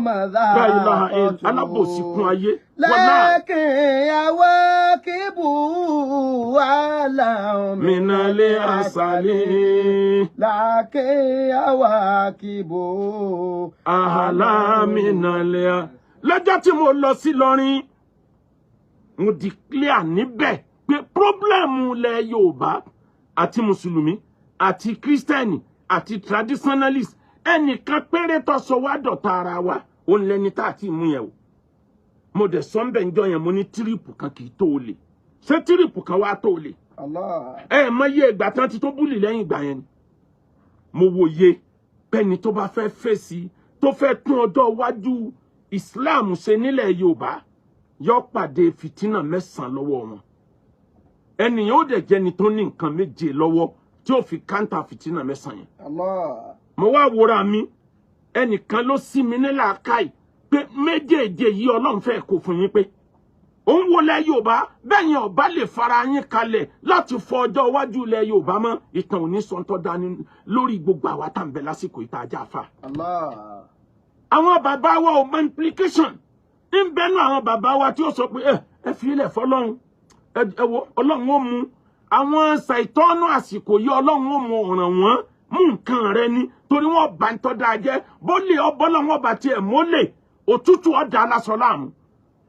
màdà kọ́tù. Alábòsí kún ayé. Lẹ́kìn àwa kíbù wàhálà Mìnàlẹ́ àṣàlẹ̀. Lẹ́kìn àwa kíbù Àhàlà mìnàlẹ́ à. Lọ́jọ́ tí mo lọ sí Ìlọrin, mo declare níbẹ̀ pé pọ́blẹ́mù ilẹ̀ Yorùbá àti Mùsùlùmí àti Kírísítẹ́nì àti traditionalist ẹnìkan péré tó sọ wá dọ̀tá ara wa òun lẹni tá àti mú yẹn o. Mo dẹ̀ sọ ń bẹ̀ ń jọ yẹn mo ní tírípù kan kì í tó o lè. Ṣé tírípù kan wá tó o lè? Mọ iye ìgbà tán ti tó búlì lẹ́yìn ìgbà yẹn ni. Mo wòye pẹ́ni tó bá fẹ́ fèsì tó fẹ́ tún ọjọ́ iwájú Islam ṣe nílẹ̀ Yorùbá yóò pàdé fìtínà 9 lọ́wọ́ wọn. Ẹnìyàn ó dẹ̀ jẹ́ni tó ní nǹkan 7 lọ́wọ́ tí ó fi káńtà fìtínà 9 yẹn. Mo wá wòra mi ẹnìkan ló sí mi ní làákàyè pé méjèèjì yìí Ọlọ́run fẹ́ kó fún yín pé òun wo lẹ̀ Yorùbá bẹ́ẹ̀ yẹn ọba lè fara yín kalẹ̀ láti fọ ọjọ́ iwájú lẹ̀ Yorùbá mọ́ ìtàn òní sọ́ńtọ́ dání lórí gbogbo àwa tá ń bẹ lásìkò ìta ajá fa. Àwọn bàbá wa ò mọ implication ń bẹnu àwọn bàbá wa tí ó sọ pé ẹ fi ilẹ̀ fọlọ́run ẹ wo Ọlọ́run ó mú àwọn ṣàìtọ́nù àsìkò yìí Ọlọ́run ó mú ọ̀ràn wọn mú nǹkan rẹ ní torí wọn bá ń tọ́ da jẹ́ bó lè ọbọ́lọ́wọ́n bá tiẹ̀ mólè òtútù ọ̀dà aláṣọ láàmú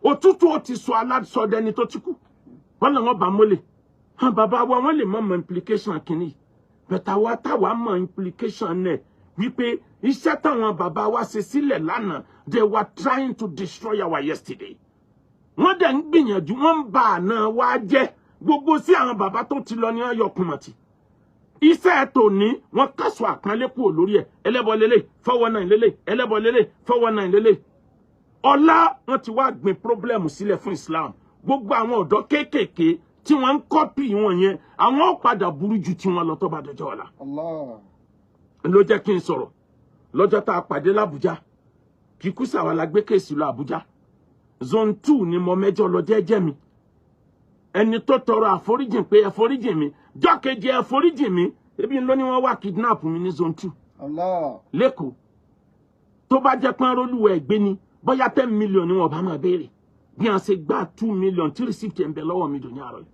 òtútù ó ti sọ aláṣọdẹni tó ti kú wọn làwọn bá mólè hàn bàbá wa wọn lè mọ implication kìíní bẹ̀tà wa táwa mọ implication náà wípé iṣẹ́ táwọn bàbá wa ṣe sílẹ̀ lánàá they were trying to destroy our yesterday wọ́n dẹ̀ ń gbìyànjú wọ́n ń ba àná wa jẹ́ gbogbo sí àwọn bàbá tó ti lọ ní ọyọkùnmọ̀tì iṣẹ́ tòní wọ́n kásọ̀ àpọ́nlé kúrò lórí ẹ̀ ẹlẹ́bọ lélẹ̀ 419 lélẹ̀ ẹlẹ́bọ lélẹ̀ 419 lélẹ̀ ọ̀la wọ́n ti wá gbin problem sílẹ̀ fún Islam gbogbo àwọn ọ̀dọ́ kéékèèké tí wọ́n ń kọ́pì wọn yẹn àwọn ó padà burú ju tí wọ́n lọ tó bá dọjọ́ ọ̀la. Ló jẹ́ kí n sọ̀rọ̀ lọ́jọ́ tá a pàdé l'Àbújá kíkú sàwọn la gbé kéèsì lọ Àbújá zone 2 ni mo mẹ́jọ lọ jẹ́jẹ́ mi ẹni tó tọrọ àforíjìn pé ẹforíjìn mi jọ́kejì ẹforíjìn mi ebi ló ní wọ́n wá kidnap mi ní zone 2 lẹ́kọ̀ọ́ tó bá jẹ́ pọ́n rólùwẹ̀ ẹ̀gbẹ́ ni bóyá 10 million ni wọ́n bá máa béèrè bí wọ́n ṣe gbá 2 million tí receipt ẹ̀ ń bẹ lọ́wọ́ mi dùn ní àárọ̀ yìí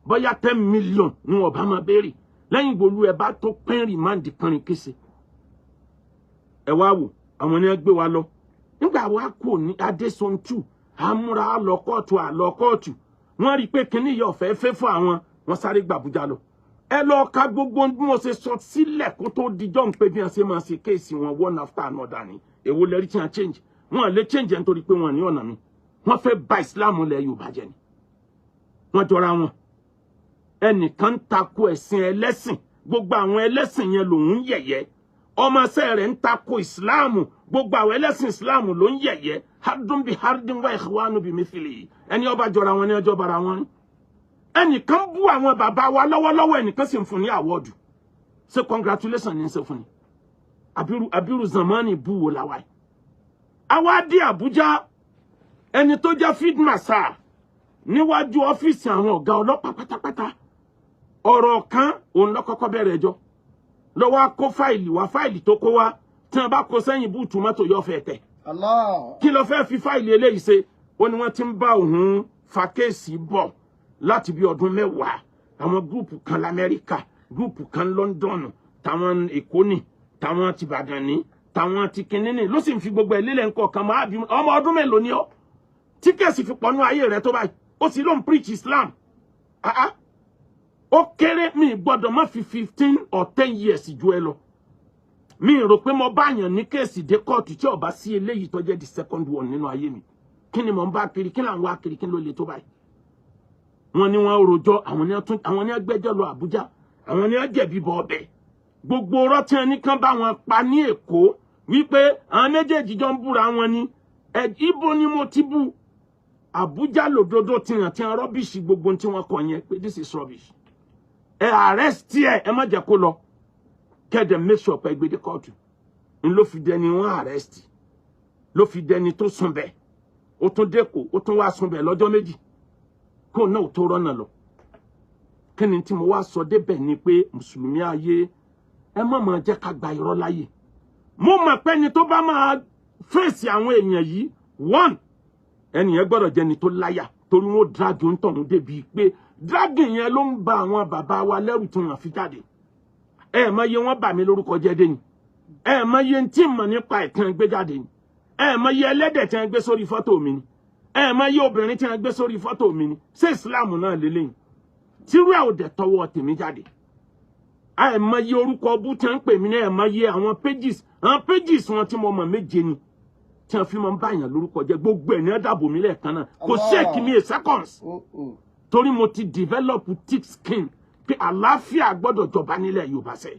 bóyá 10 million ni wọ́n bá máa béèrè lẹ́yìn gbòòlù ẹ̀ bá tó pín rìmáǹdì kánrin kése ẹ wá wò àwọn ni wọ́n gbé wa lọ nígbà wa kò ní adé zone 2 àmúra àlọ́ kóòtù wọ́n rí pé kíní yọ fẹ́ fún àwọn wọ́n sáré gbàbújá lọ ẹ lọ ka gbogbo bí wọ́n ṣe sọ sílẹ̀ kó tó dijọ́ ń pé bí wọ́n ṣe máa ṣe kéèsì wọn one after another ni èwo lẹ́rí tí wọ́n change wọ́n lè change nítorí pé wọ́n ní ọ̀nà mi wọ́n fẹ́ bà Islam lẹ̀ Yorùbá jẹ́ ni wọ́n jọra wọn ẹnìkan ń takò ẹ̀sìn ẹlẹ́sìn gbogbo àwọn ẹlẹ́sìn yẹn lòun yẹ̀yẹ́ ọmọọṣẹ́ rẹ̀ ń takò Islam gbogbo àwọn ẹlẹ́sìn Islam ló ń yẹ̀yẹ́ hardun bi hardin wa ikhwanu bi mithli ẹni ọba jọra wọn ní ọjọ́ bara wọn ẹnìkan bú àwọn bàbá wa lọ́wọ́lọ́wọ́ ẹnìkan sì ń fún ní àwọ́dù ṣe congratulation ní ṣe fún ni abiru zamani bú wo la wáyé àwa dé Àbújá ẹni tó jẹ́ field marshal níwájú ọ́fíìsì àwọn ọ̀gá ọlọ́pàá pátápátá ọ̀rọ̀ kan òun ló kọ́kọ́ bẹ̀rẹ̀ ẹjọ́ ló wá kó fáìlì tó kó wá tí wọ́n bá kó sẹ́yìn búùtù mọ́tò yọ fẹ́ tẹ̀ kí ló fẹ́ fi fáìlì eléyìí ṣe ó ní wọ́n ti ń bá òun fa kéèsì bọ̀ láti bí ọdún 10 àwọn gúrùpù kan l'Amẹ́ríkà gúrùpù kan London táwọn Èkó ní táwọn ti Ìbàdàn ní táwọn ti kìnínní ló sì ń fi gbogbo ẹ̀ lélẹ̀ ńkọ̀ kan máa bí ọmọ ọdún mélòó ni ọ́ tí kéèsì fi pọ̀nú ayé rẹ̀ tó báyìí ó sì ló ń preach Islam ó kéré mi gbọ́dọ̀ má fi 15 or 10 years ju ẹ lọ mi rò pé mo bá yàn ní kéèsì dé kóòtù tí ó bá sí eléyìí tó jẹ́ the second one nínú ayé mi kí ni mo ń bá kiri kí là ń wá kiri kí ló le tó báyìí wọ́n ní wọ́n rojọ́ àwọn ní gbẹ́jọ́ lọ Àbújá àwọn ní jẹ̀bi bọ ọbẹ̀ gbogbo ọ̀rọ̀ tí wọ́n ní kàn bá wọn pa ní Èkó wípé àwọn méjèèjì jọ ń búra wọn ní ibo ni mo ti bú Àbújá lòdodo tí wọ́n rubbish gbogbo tí wọ́n kọ yẹn pé this is rubbish arrest ẹ má jẹ́ kó lọ kẹ́dẹ̀ make sure pé gbé dé kóòtù ń ló fi dẹni wọ́n arrest ló fi dẹni tó sùn bẹ́ẹ̀ ó tún dẹ́kọ̀ ó tún wá sùn bẹ́ẹ̀ lọ́jọ́ méjì kó náà tó rọ́nà lọ kí ni tí mo wá sọ débẹ̀ ni pé mùsùlùmí ayé ẹ má máa jẹ́ ká gba irọ́ láyè mo mọ̀ pé ẹni tó bá máa fèsì àwọn èèyàn yìí one ẹnìyẹn gbọ́dọ̀ jẹ́ ni tó láyà torí wọ́n drag ń tọ̀hún débi pé drag yẹn ló ń ba àwọn bàbá wa lẹ́rù tí wọ́n fi jáde mọ̀ iye wọ́n bà mí lórúkọ jẹ́ dé ni mọ̀ iye tí mọ̀ nípa ìtàn gbé jáde ni mọ̀ iye ẹlẹ́dẹ̀ tí wọ́n gbé sórí fọ́tò mi ni mọ̀ iye obìnrin tí wọ́n gbé sórí fọ́tò mi ni ṣé Islam náà lélẹ́yìn tírú ẹ̀ ò dẹ̀ tọwọ́ tèmi jáde mọ̀ iye orúkọ bú tí wọ́n pè mí ní mọ̀ iye àwọn pages wọn tí mo mọ̀ méje ni tí wọ́n fi máa ń báyàn lórúkọ jẹ́ gbogbo ẹ̀ ní ẹ̀dàbò mi lẹ́ẹ̀kan náà kò ṣèkì mi seconds torí mo ti develop thick skin pé àlàáfíà gbọ́dọ̀ jọba nílẹ̀ Yorùbá sẹ́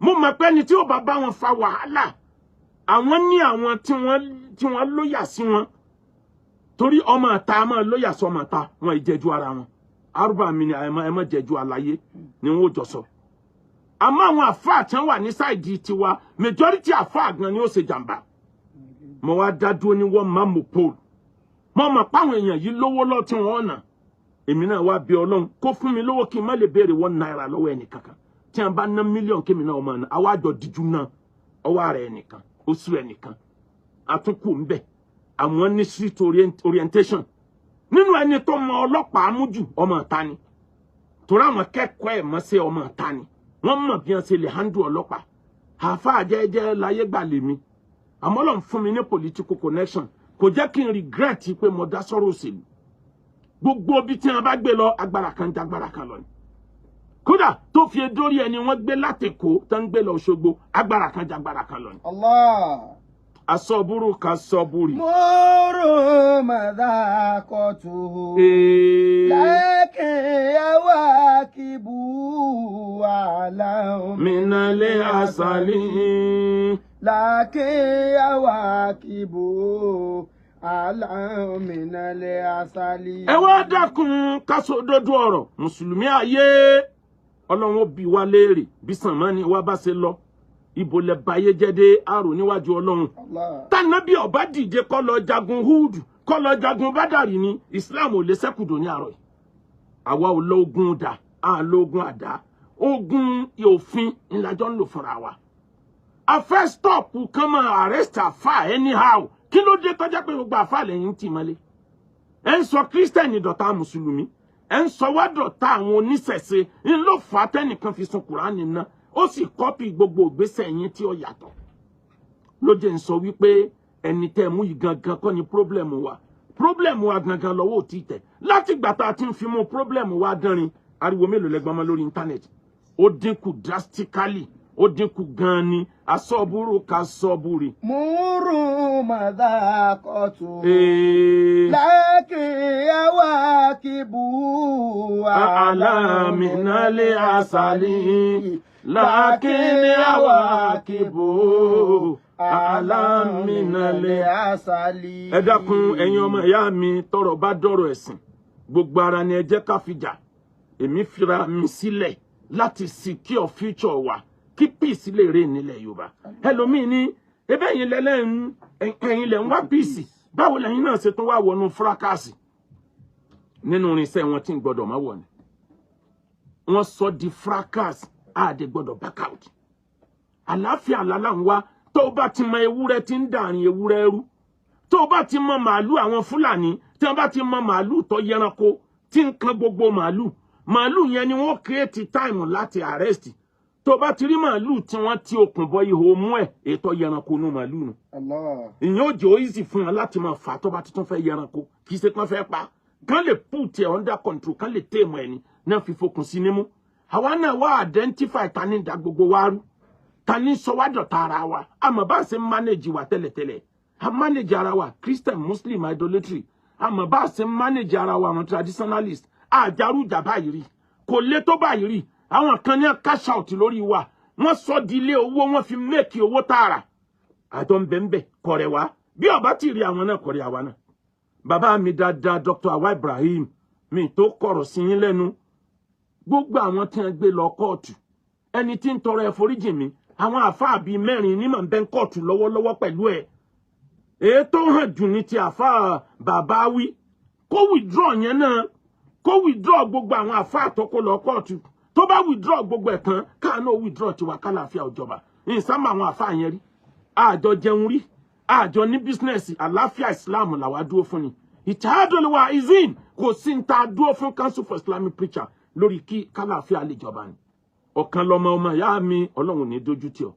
mo mọ̀ pé ẹni tí ó bá bá wọn fa wàhálà àwọn ní àwọn tí wọ́n lóyà sí wọn torí ọmọ àta máa lóyà sí ọmọ àta wọn ìjẹ́jú ara wọn arúgbó mi ni ẹ má jẹ́jú àlàyé ni wọn ò jọ sọ àmọ́ àwọn àfáà tí wọ́n wà ní sáìdì tiwa majority àfáà gan ni ó ṣe jàǹbá mo wá dá dúró ní wọ́n máa mọ̀ pole mo mọ̀ páwọn èèyàn yìí lówó lọ tí wọ́n ọ̀nà èmi náà wá bí Ọlọ́run kó fún mi lówó kí n má lè béèrè 1 naira lọ́wọ́ ẹnìkankan tí wọ́n bá ná mílíọ̀nù kémi náà ọmọ náà àwa àjọ díjú náà ọwọ́ ara ẹnìkan oṣù ẹnìkan àtúnkù ń bẹ̀ àwọn ní street orientation nínú ẹni tó mọ ọlọ́pàá mújù ọmọ ìta ni torí àwọn kẹ́kọ̀ọ́ ẹ̀ mọ́ sí ọmọ ìta ni wọ́n mọ̀ bí wọ́n ṣe lè handle ọlọ́pàá àáfàá jẹ́jẹ́ láyé gbà lèmi àmọ́ Ọlọ́run fún mi ní political connection kò jẹ́ kí n regret pé mo dá sọ́rọ̀ òṣèlú gbogbo bí tí wọ́n bá gbé lọ agbára kan jágbára kan lọ ni kódà tó fi dórí ẹni wọ́n gbé látẹ̀kọ́ tó ń gbé lọ Òṣogbo agbára kan jágbára kan lọ ni. Allah. Asọ́búrú ka sọ́búrì. Moro madhakotu. Lakin yawakibu ala minale asali. Lakin yawakibu ala minale asali. Ẹ wá dákun ká sọ òdodo ọ̀rọ̀ mùsùlùmí ayé Ọlọ́run ó bi wá léèrè bí sànmọ́ni wá bá ṣe lọ. Ibo lẹ báyé jẹ́dé àrò níwájú Ọlọ́run tànàbí ọba dìde kó lọ jagun Húdù kó lọ jagun Bádàrí ní Islam ò lè ṣẹ́kùdò ní àrọ̀ yìí àwa ò lọ ogun dà á lọ ogun àdá ogun òfin ńlájọ́ ń lò fúnra wa a fẹ́ stop kán máa arrest àfà anyhow kí ló dé tọ́jà pé gbogbo àfà lẹ́yìn tì mọ́lé ẹ̀ ń sọ kírísítẹ̀nì dọ̀tá mùsùlùmí ẹ̀ ń sọ wá dọ̀tá àwọn oníṣẹ̀ṣe ńlọ fà á tẹ́nìkan fi sun Kùránì náà ó sì kọ́pì gbogbo ìgbésẹ̀ yín tí ó yàtọ̀ ló jẹ́ ń sọ wípé ẹni tẹ́ mú yìí gangan kọ́ ni problem wa gangan lọ́wọ́ ò tí tẹ̀ láti gbà tá a ti ń fi mú problem wa dánrin ariwo mélòó lẹ́gbọ́n mọ́ lórí íńtánẹ́ẹ̀tì ó dínkù drastically ó dínkù gan ni asọ́búrú ka sọ́búrì. Muru madhakotu. Lakin yawakibu ala minale asali. Lakin yawakibu ala minale asali. Ẹ dákun ẹ̀yin ọmọ ìyá mi tọ́rọ̀ bá dọ̀rọ̀ ẹ̀sìn gbogbo ara ni ẹ jẹ́ ká fìjà èmi fira mi sílẹ̀ láti secure future wa kí peace lè rè nílẹ̀ Yorùbá ẹlòmíì ní ebe ẹ̀yin lẹ ń wá peace báwo lẹ́yìn náà ṣe tún wá wọnú fracas nínú irinṣẹ́ wọn tí ń gbọ́dọ̀ má wọ̀ ni wọ́n sọ di fracas àdè gbọ́dọ̀ back out àlàáfíà lálá ń wá tó bá ti mọ ewúrẹ́ tí ń dàrin ewúrẹ́ rú tó bá ti mọ màálù àwọn Fúlàní tí wọ́n bá ti mọ màálù tó yẹranko tí ń kan gbogbo màálù yẹn ni wọ́n create time láti arrest tó bá ti rí màálù tí wọ́n ti okùn bọ ihò mú ẹ̀ ètò yẹranko nù màálù nù ìyẹn ó jẹ́ easy fún wọn láti máa fà tó bá ti tún fẹ́ yẹranko kì í ṣe kán fẹ́ pa kán lè put ẹ̀ under control kán lè tèèmọ̀ ẹni náà fi fokùn sí nímú àwa náà wá identify ta ní da gbogbo wa rú ta ní sọ wá dọ̀tá ara wa àmọ́ bá ṣe manage wa tẹ́lẹ̀tẹ́lẹ̀ a manage ara wa Christian Muslim idolatry àmọ́ bá ṣe manage ara wa àwọn traditionalist àjàrújà báyìí rí kò lè tó báyìí rí àwọn kan ní cash out lórí wa wọ́n sọ di ilé owó wọ́n fi make owó tààrà àjọ ńbẹ̀ńbẹ̀ kọ̀rẹ̀ wá bí ọba ti rí àwọn náà kọ̀rẹ̀ àwa náà bàbá mi dáadáa Dr. Awa Ibrahim mi tó kọ̀rọ̀ sí yín lẹ́nu gbogbo àwọn tí wọ́n gbé lọ kóòtù ẹni tí ń tọrọ ẹ̀foríjì mi àwọn àfáà bíi mẹ́rin ní màá bẹ́ ń kóòtù lọ́wọ́lọ́wọ́ pẹ̀lú ẹ̀ èyí tó hàn jù ní ti àfáà bàbá wí kó withdraw yẹn náà kó withdraw gbogbo àwọn àfáà tó kó lọ kóòtù tó bá withdraw gbogbo ẹ̀ tán káà náà withdraw tiwa kálàáfíà òjọba ìsámà àwọn àfáà yẹn rí àjọ jẹun rí àjọ ní bísínẹ́sì àlàáfíà Islam làwa dúró fún ni Ittihadul Wa'izin kò sí ń ta dúró fún Council for Islamic Preacher lórí kí kálàáfíà lè jọba ni ọ̀kan lọmọ ọmọ ìyá mi Ọlọ́run ní dójú tì ọ́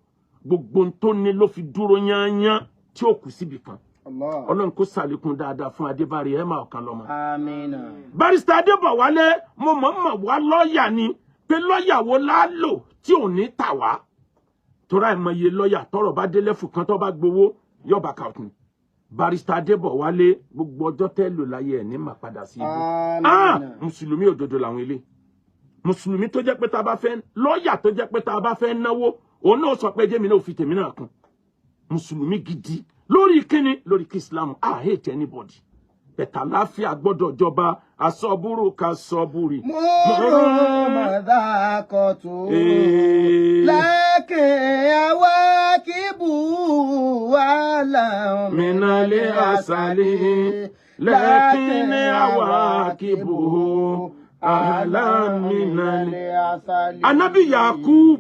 gbogbo tó ní ló fi dúró yányán tí ó kù síbi kan Ọlọ́run kó ṣàlékún dáadáa fún Adébárí ẹ máa ọ̀kan lọmọ. Àmín. Barrister Adébọ̀wálé mo mọ̀ wá lọ́ọ̀yà ni pé lọ́ọ̀yà wo la lò tí ò ní tà wá tora ìmọ̀ye lọ́ọ̀yà tọ́rọ̀ bá délé fún kan tó bá gbowó yọba kàùtù Barrister Adébọ̀wálé gbogbo ọjọ́ tẹ́ lò láyé ẹ̀ ní mà padà sí ibú mùsùlùmí òdodo làwọn ilé mùsùlùmí tó jẹ́ pé tá a bá fẹ́ lọ́ọ̀yà tó jẹ́ pé tá a bá fẹ́ náwó òun náà sọ pé jẹ́mi náà ò fi tèmi náà kún mùsùlùmí gidi lórí kíni lórí kí Islam hate anybody bẹ̀tà láfíà gbọ́dọ̀ jọba asọ́búrú ka sọ́búrì. múrò mọ̀dákọ̀tù lákè àwa kíbù wà láwọn mìnàlẹ́ àṣàlẹ̀ lákè àwa kíbù alámìnàlẹ́ àṣàlẹ̀. Ànábì Yakub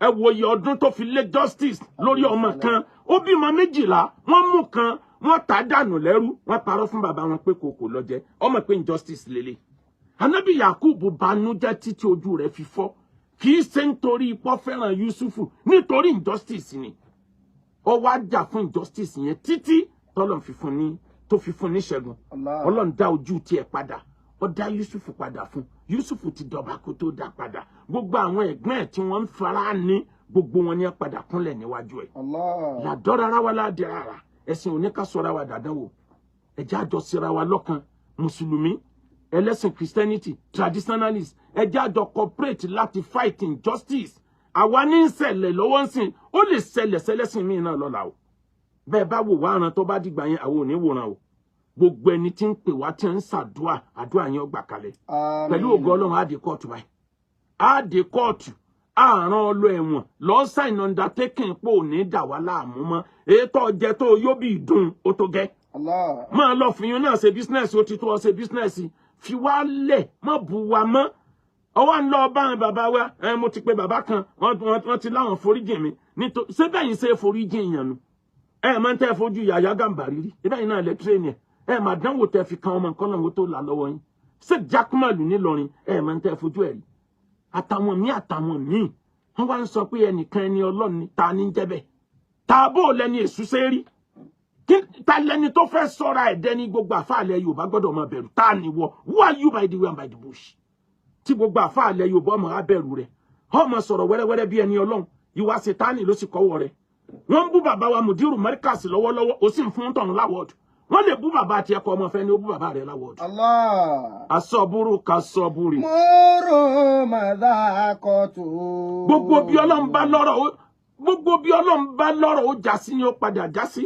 ẹ wòye ọdún tó fi lé justice lórí ọmọ kan ó bímọ 12 wọ́n mú kan wọ́n tà dànù lẹ́rú wọ́n parọ́ fún bàbá wọn pé kòkò ló jẹ ọmọ pé injustice lélẹ̀ Ànábì Yakubu banújẹ́ títí ojú rẹ̀ fi fọ́ kì í ṣe nítorí ipò fẹ́ràn Yusufu nítorí injustice ni ó wá jà fún injustice yẹn títí tọ́lọ̀ tó fi fún ní ṣẹ́gun Ọlọ́run dá ojú tiẹ̀ padà ó dá Yusufu padà fún Yusufu ti dọ̀bà kó tó dá padà gbogbo àwọn ẹ̀gbọ́n ẹ̀ tí wọ́n ń fara ní gbogbo wọn ní padà kúnlẹ̀ níwájú ẹ̀ làdọ́ra ara wa ládìí ara ẹ̀sìn òní ká sọra wa dàdán wò ẹ̀jẹ̀ àjọ síra wa lọ́kan mùsùlùmí ẹlẹ́sìn Christianity traditionalist ẹ̀jẹ̀ àjọ cooperate láti fight injustice àwa ní ṣẹlẹ̀ lọ́wọ́ ń sìn ó lè ṣẹlẹ̀ sẹ́lẹ̀sìn míì náà lọ́la o bẹ́ẹ̀ bá wò wá àràn tó bá dìgbà yẹn àwọn ò ní wòran o gbogbo ẹni tí ń pè wá tí ń ṣàdúà àdúà yẹn ó gbà kalẹ̀ pẹ̀lú ògo Ọlọ́run á dé kóòtù báyìí á dé kóòtù àrùn ọlọ ẹ̀wọ̀n lọ sign undertaking pò ní dà wá láàmú mọ́ ètò ọjẹ tó yóò bí ìdùn ó tó gẹ́ máa lọ fìyún náà ṣe business ó ti tó ọ ṣe business fi wá lẹ̀ mọ́ bu wa mọ́ ọwọ́ ń lọ bá bàbá wa mo ti pe bàbá kan wọ́n ti láwọn foríjì mi nítorí ṣé bẹ́yìn ṣe foríjì èèyàn nu máa ń tẹ́ fojú Yàyà Gàmbàrí rí ibẹ̀yìn náà lẹ́ tírẹ́nì máa dánwò tẹ́ fi kan ọmọ nǹkan náà tó là lọ́wọ́ yín ṣé jákúmọ̀lù nílọrin máa ń tẹ́ fojú ẹ̀ rí àtàwọn míì wọ́n wá ń sọ pé ẹnìkan ẹni Ọlọ́run ni ta ní jẹ́bẹ̀ ta bó lẹni èṣù ṣe rí ta lẹni tó fẹ́ sọ́ra ẹ̀dẹ́ ní gbogbo àfáàlẹ̀ Yorùbá gbọ́dọ̀ máa bẹ̀rù ta ni wọ who are you by the way and by the bush tí gbogbo àfáàlẹ̀ Yorùbá ọmọ abẹ̀rù rẹ̀ ọmọ sọ̀rọ̀ wẹ́rẹ́wẹ́rẹ́ bí ẹni Ọlọ́run ìwà Sátánì ló sì kọ́wọ́ rẹ̀ wọ́n ń bú bàbá wa Mùdírù Markaz lọ́wọ́lọ́wọ́ ó sì ń fún tọ̀hún láwọ́ọ̀dù wọ́n lè bú bàbá àti ẹ̀kọ́ ọmọ fẹ́ ni ó bú bàbá rẹ̀ láwọ́ọ̀dù. asọ́búrú ka sọ́búrì. múrò mọ̀dákọ̀tù. gbogbo bí Ọlọ́run bá lọ́rọ̀ ó já sí ni ó padà já sí.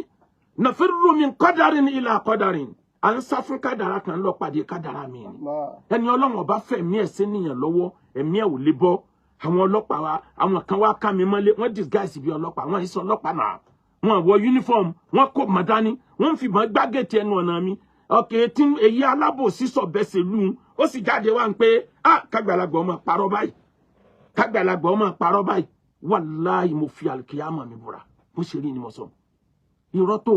nàfẹ́rù min qadarin ila qadarin à ń sá fún kádàrá kan lọ pàdé kádàrá mi ni. ẹni Ọlọ́run ọba fẹ̀mí ẹ̀ sí nìyẹn lọ́wọ́ ẹ̀mí ẹ̀ ò lè bọ́ àwọn ọlọ́pàá wa àwọn kan wá ká mi mọ́lé wọ́n disguise bí ọlọ́pàá wọ́n ìsọ ọlọ́pàá náà wọ́n wọ uniform wọ́n kó mọ̀dání wọ́n fìbọn gbágẹ́tì ẹnu ọ̀nà mi ọ̀kẹ́ tí èyí alábòsí sọ̀bẹ́sẹ̀ lù ú ó sì jáde wá ń pé kágbàlagbà ọmọ parọ́ báyìí wàláhì mo fi àlùkìyámà mi búra bó ṣe rí ni mo sọ irọ́ tó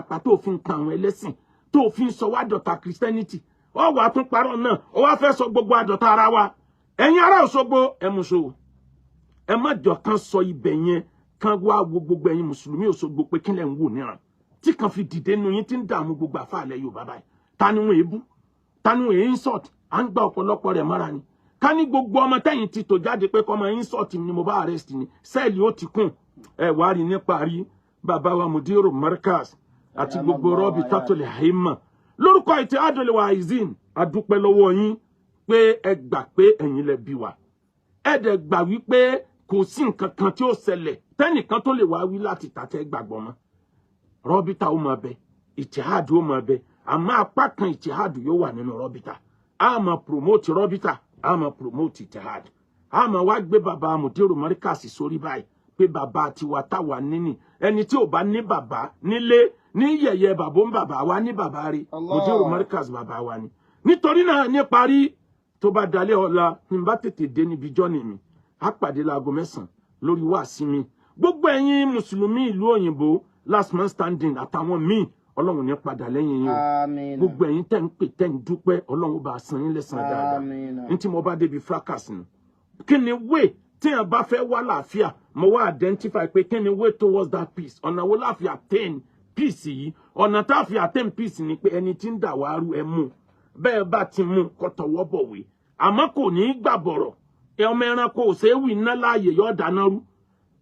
pa tó fi ń kan àwọn ẹlẹ́sìn tó fi ń sọ wá dọ̀tá Christianity ó wà tún parọ́ náà ó wá fẹ́ sọ gbogbo àdọ̀tá ara wa ẹ̀yin ará Òṣogbo ẹ mú ṣòwò ẹ má jọ kan sọ ibẹ̀ yẹn kan wá wo gbogbo ẹ̀yin mùsùlùmí Òṣogbo pé kílẹ̀ ń wò níran tí kan fi dìde nu yín tí ń dààmú gbogbo àfàlẹ́ Yorùbá báyìí ta ni wọn èébú ta ni wọn èé insult à ń gba ọ̀pọ̀lọpọ̀ rẹ̀ mọ́ra ni ká ní gbogbo ọmọ tẹ́yìn ti tò jáde pé kọ́mọ insult ni mo bá arrest ni sẹ́ẹ̀lì ó ti kún ẹ wá rí ní parí bàbá wa Mudiru Markaz àti gbogbo rọ́bì tátòlè àìmọ̀ lórúkọ Ittihadul Wa'izin adúpẹ́ lọ́wọ́ yín pé ẹ gbà pé ẹ̀yin lẹ bí wa ẹ dẹ̀ gbà wípé kò sí nǹkan kan tí ó ṣẹlẹ̀ tẹ́nìkan tó lè wá wí láti tàtẹ́ gbàgbọ́ mọ́ rọ́bìtà ó máa bẹ Ittihad ó máa bẹ àmọ́ apá kan Ittihad yóò wà nínú rọ́bìtà a máa promote rọ́bìtà a máa promote Ittihad a máa wá gbé bàbá Mudiru Markaz sórí báyìí pé bàbá tiwa táwa níní ẹni tí ò bá ní bàbá nílé ní yẹ̀yẹ́ bàbá ń bàbá wa ní bàbá rí Mudiru Markaz bàbá wa ni nítorí náà ní parí tó bá dalẹ́ ọ̀la ní bá tètè dé níbi jọ́ni mi á pàdé láago 9 lórí wáàsí mi gbogbo ẹ̀yin mùsùlùmí ìlú òyìnbó last man standing àtàwọn míì Ọlọ́run ní padà lẹ́yìn yín o gbogbo ẹ̀yin tẹ́ ń pè tẹ́ ń dúpẹ́ Ọlọ́run bá san yín lẹ́san dáadáa ntí mo bá débi fracas nù kí ni way tí a bá fẹ́ wá láàfíà mo wá identify pé kí ni way towards that peace ọ̀nà wo la fi attain peace yìí ọ̀nà tá a fi attain peace ni pé ẹni tí ń dà wá rú ẹ mú bẹ́ẹ̀ bá ti mú kó tọwọ́ bọ̀wé àmọ́ kò ní í gbà bọ̀rọ̀ ọmọ ẹranko ò ṣeé wì ná láàyè yóò dáná rú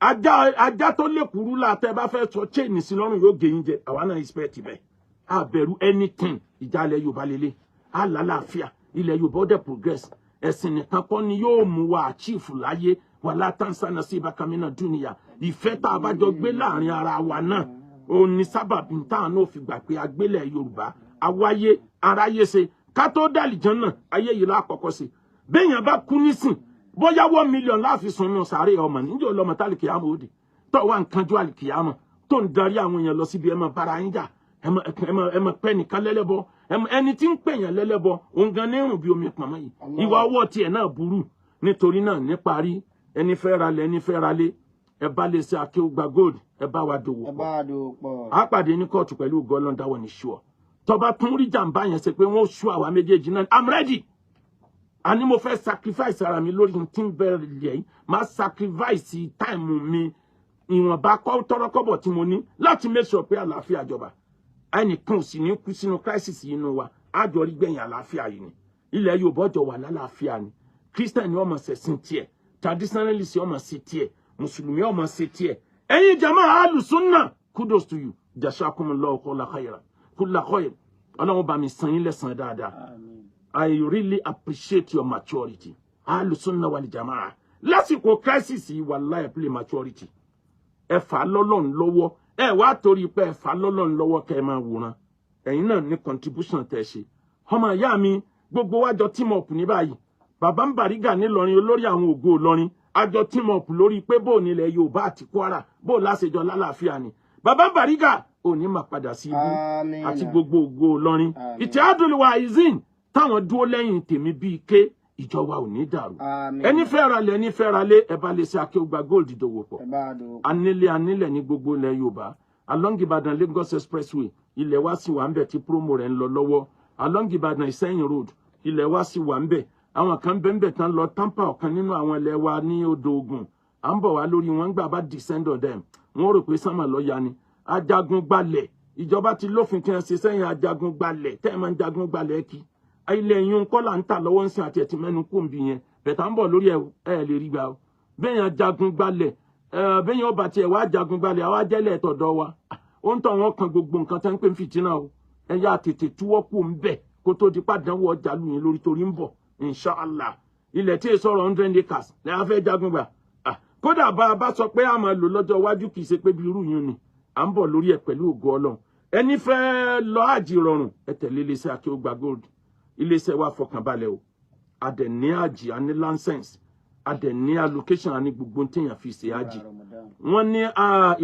ajá tó lè kúrú láàtẹ́ bá fẹ́ sọ chain sí lọ́rùn yóò gé yín jẹ àwa náà expect bẹ́ẹ̀ a bẹ̀rù anything ìjàlẹ̀ Yorùbá lélẹ̀ a lálàáfíà ilẹ̀ Yorùbá ó dẹ̀ progress ẹ̀sìn nìkan kọ́ ni yóò mú wa achieve láyé wà látàǹsánà sí ìbákamínà dúnìyà ìfẹ́ tá a bá jọ gbé láàrin ara wa náà ó ní sábàbí táwọn náà fi gbà pé agbélẹ̀ Yorùbá awáyé aráyé ṣe ká tó dàlìjàn náà ayé yìí lákọ̀ọ́kọ́ sí béèyàn bá kú nísìn bóyá 1 million láàfin sùn sàárè ọmọ níjẹ́ ọlọ́mọ tálíkì àmọ́ òde tó wà nǹkan ju àlìkì àmọ́ tó ń darí àwọn èèyàn lọ síbi ẹmọ bára yín jà ẹmọ pẹ́ nìkan lẹ́lẹ́bọ ẹni tí ń pèèyàn lẹ́lẹ́bọ òun gan ní rùn bí omi pọ̀nmọ́ yìí ìwà ọwọ́ tiẹ̀ náà burú nítorí náà níparí ẹni fẹ́ ralẹ̀ ẹni fẹ́ ralé ẹ bá lè ṣe Akewugbagold ẹ bá wa dòwò pọ̀ á pàdé ní kóòtù pẹ̀lú gọ́lọ́n dáwọ̀ ní ṣùọ́ tọba tún rí jàǹbá yẹn ṣe pé wọ́n ṣú àwa méjèèjì náà I'm ready àní mo fẹ́ sacrifice ara mi lórí tí ń bẹ̀rẹ̀ yẹn máa sacrifice time mi ìwọ̀nba tọ́rọ́kọ́bọ̀ tí mo ní láti make sure pé àlàáfíà jọba ẹnìkan ò sì ní kú sínú crisis yìí nù wa àjọ rí gbẹ̀yìn àlàáfíà yìí ni ilẹ̀ Yorùbá jọ wà lálàáfíà ni Christian ni ọmọ ṣẹ̀sìn tiẹ̀ traditionalist ọmọ ṣe tiẹ̀ mùsùlùmí ọmọ ṣe tiẹ̀ ẹ̀yin jama alùsùnà kudos to you jazakumullahu kulla khair Ọlọ́run bá mi san yín lẹ́san dáadáa. I really appreciate your maturity. Ahlus-Sunnah wal Jama'ah. Lásìkò crisis yìí wallahi play maturity. Ẹ fà lọ́lọ́run lọ́wọ́. Ẹ wá torí pé ẹ fà lọ́lọ́run lọ́wọ́ kẹ́ máa wòran. Ẹ̀yin náà ní contribution tẹ́ ṣe. Ọmọ ìyá mi gbogbo wa jọ team up ní báyìí. Bàbá ń Bariga ní Ìlọrin olórí àwọn ògo Ìlọrin. A jọ team up lórí pé bó nílẹ̀ Yorùbá àti Kwara bó láṣejọ lálàáfíà ni. Bàbá ń Bariga ò ní máa padà sí ibú àti gbogbo ògo Ìlọrin. Ittihadul Wa'izin táwọn dúró lẹ́yìn tèmi bíi ké ìjọba ò ní dàrú ẹni fẹ́ ra lẹ̀ ẹni fẹ́ ra lé ẹ bá lè ṣe Akewugbagold dòwò pọ̀ anílẹ̀ ní gbogbo ilẹ̀ Yorùbá along Ìbàdàn Lagos expressway ilẹ̀ wa sì wà ń bẹ̀ tí promo rẹ̀ ń lọ lọ́wọ́ along Ìbàdàn Ìṣẹ́yìn road ilẹ̀ wa sì wà ń bẹ̀ àwọn kan bẹ́ẹ̀ bẹ́ẹ̀ tán lọ tampa ọ̀kan nínú àwọn ilẹ̀ wa ní odò Ògùn à ń bọ̀ wá lórí wọn gbà bá descend on them wọ́n rò pé sánmà lọ ya ni ajagun gbalẹ̀ ìjọba ti lófin kí wọ́n ṣe sẹ́yìn ajagun gbalẹ̀ tẹ́ ẹ máa ń jagun gbalẹ̀ kí ilẹ̀ yín kọ́ là ń tà lọ́wọ́ ń sin àti ẹ̀tì mẹ́nu kó ń bi yẹn bẹ̀tà ń bọ̀ lórí ẹ̀ lè rí gbà ó bẹ́yàn jagun gbalẹ̀ bẹ́yàn ọba tiẹ̀ wá jagun gbalẹ̀ àwa jẹ́lẹ̀ ẹ̀tọ̀dọ̀ wa ó ń tọ̀ wọ́n kan gbogbo nǹkan tẹ́ ń pè ń fìtínà o ẹ yá tètè túwọ́ kù ń bẹ̀ kó tó di pàdánwò ọjà lù yín lórí torí ń bọ̀ inshallah ilẹ̀ tí èso ọ̀rọ̀ 100 acres lẹ́yìn afẹ́ jagun gbà kódà bá a bá sọ pé a máa lò lọ́jọ́ iwájú kì í ṣe pé bí irú yín ni à ń bọ̀ lórí ẹ̀ pẹ̀lú ògo Ọlọ́run ẹni fẹ́ lọ àjì rọrùn ẹ tẹ̀lé iléeṣẹ́ Akewugbagold iléeṣẹ́ wa fọkànbalẹ̀ o adẹ̀ ní àjì a ní license adẹ̀ ní allocation a ní gbogbo téèyàn fi ṣe àjì wọ́n ní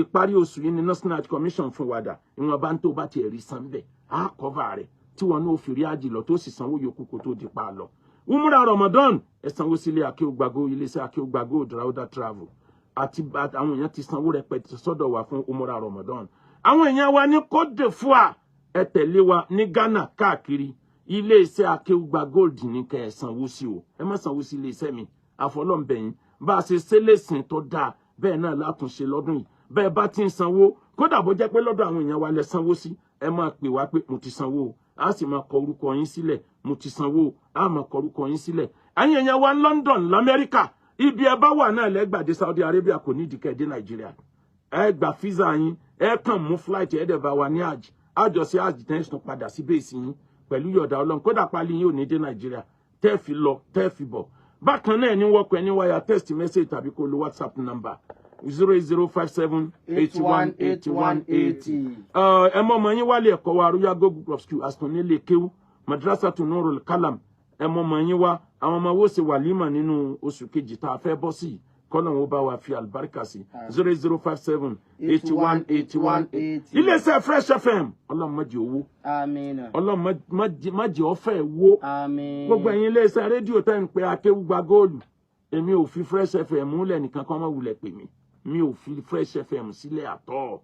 ìparí oṣù yìí ní National Commission fún wàdà ìwọ̀n bá ń tó bá ti ẹ̀rí san bẹ́ẹ̀ á kọ́va rẹ̀ tí wọn náà fi rí àjì lọ tó sì sanwó yòókù kó tó di pa lọ. Umrah Ramadan ẹ sanwó sílé Akewugbagold iléeṣẹ́ Akewugbagold Rauda Travel àti àwọn èèyàn ti sanwó rẹpẹtẹ sọ́dọ̀ wa fún Umrah Ramadan. Àwọn èèyàn wa ní Côte d'Ivoire ẹ tẹ̀lé wa ní Ghana káàkiri iléeṣẹ́ Akewugbagold ní kẹ́ ẹ sanwó sí o ẹ má sanwó sí iléeṣẹ́ mi àfọlọ́nbẹ̀yìn bá a ṣe ṣẹlẹ̀sìn tó dáa bẹ́ẹ̀ náà látúnṣe lọ́dún yìí bẹ́ẹ̀ bá ti ń sanwó kódà bó jẹ́ pé lọ́dọ̀ àwọn èèyàn wa lẹ sanwó sí ẹ máa pè wá pé mo ti sanwó o a sì máa kọ orúkọ yín sílẹ̀ mo ti sanwó o a máa kọ orúkọ yín sílẹ̀ ẹ̀yin èèyàn wa London lamẹ́ríkà ibi ẹ bá wà náà lẹ́gbàdé Saudi Arabia kò ní ìdíkẹ́ dé Nàìjíríà ẹ gbà fíìsà yín ẹ kàn mú flight ẹ dẹ̀ bá wa ní àjọṣe àjìtẹ́sán padà sí bẹ́ẹ̀sì yín pẹ̀lú yọ̀dá Ọlọ́run kódà pálí yín ò ní dé Nàìjíríà tẹ́ fi lọ tẹ́ fi bọ̀ bákan náà ní wọ́pẹ́ ní wáyà text message tàbí kó lo WhatsApp number 08057818180 ẹ mọ ọmọ yín wálé ẹ̀kọ́ wa Royal Gbogbo School aston nílé kéwú Madrasatu Nurul Kalam ẹ mọ ọmọ yín wá àwọn ọmọ wo ṣe wàlímà nínú oṣù kejì tá a fẹ́ bọ́ sí kọ́nà wọn bá wa fi àlùbáríkà sí 08057818180 iléeṣẹ́ Fresh FM Ọlọ́run má jẹ́ owó Ọlọ́run má jẹ́ ọ̀fẹ́ wó gbogbo ẹ̀yin iléeṣẹ́ rédíò tẹ́ ń pe Akewugbagold èmi ò fi Fresh FM múlẹ̀ nìkan kan má wulẹ̀ pè mí mi ò fi Fresh FM sílẹ̀ àtọ̀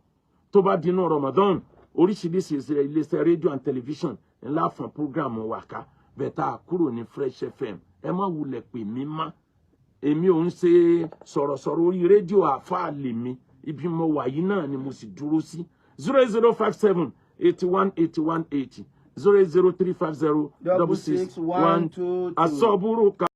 tó bá dínú Ramadan oríṣiríṣi iléeṣẹ́ rédíò and television ńlá fún program wàká bẹ̀tà kúrò ní Fresh FM ẹ má wulẹ̀ pè mí má èmi ò ń ṣe sọ̀rọ̀sọ̀rọ̀ orí rédíò àfáà lèmi ibi mo wà yìí náà ni mo sì dúró sí 08057 81 81 80 080 350 66 12 asọ́búrú ká.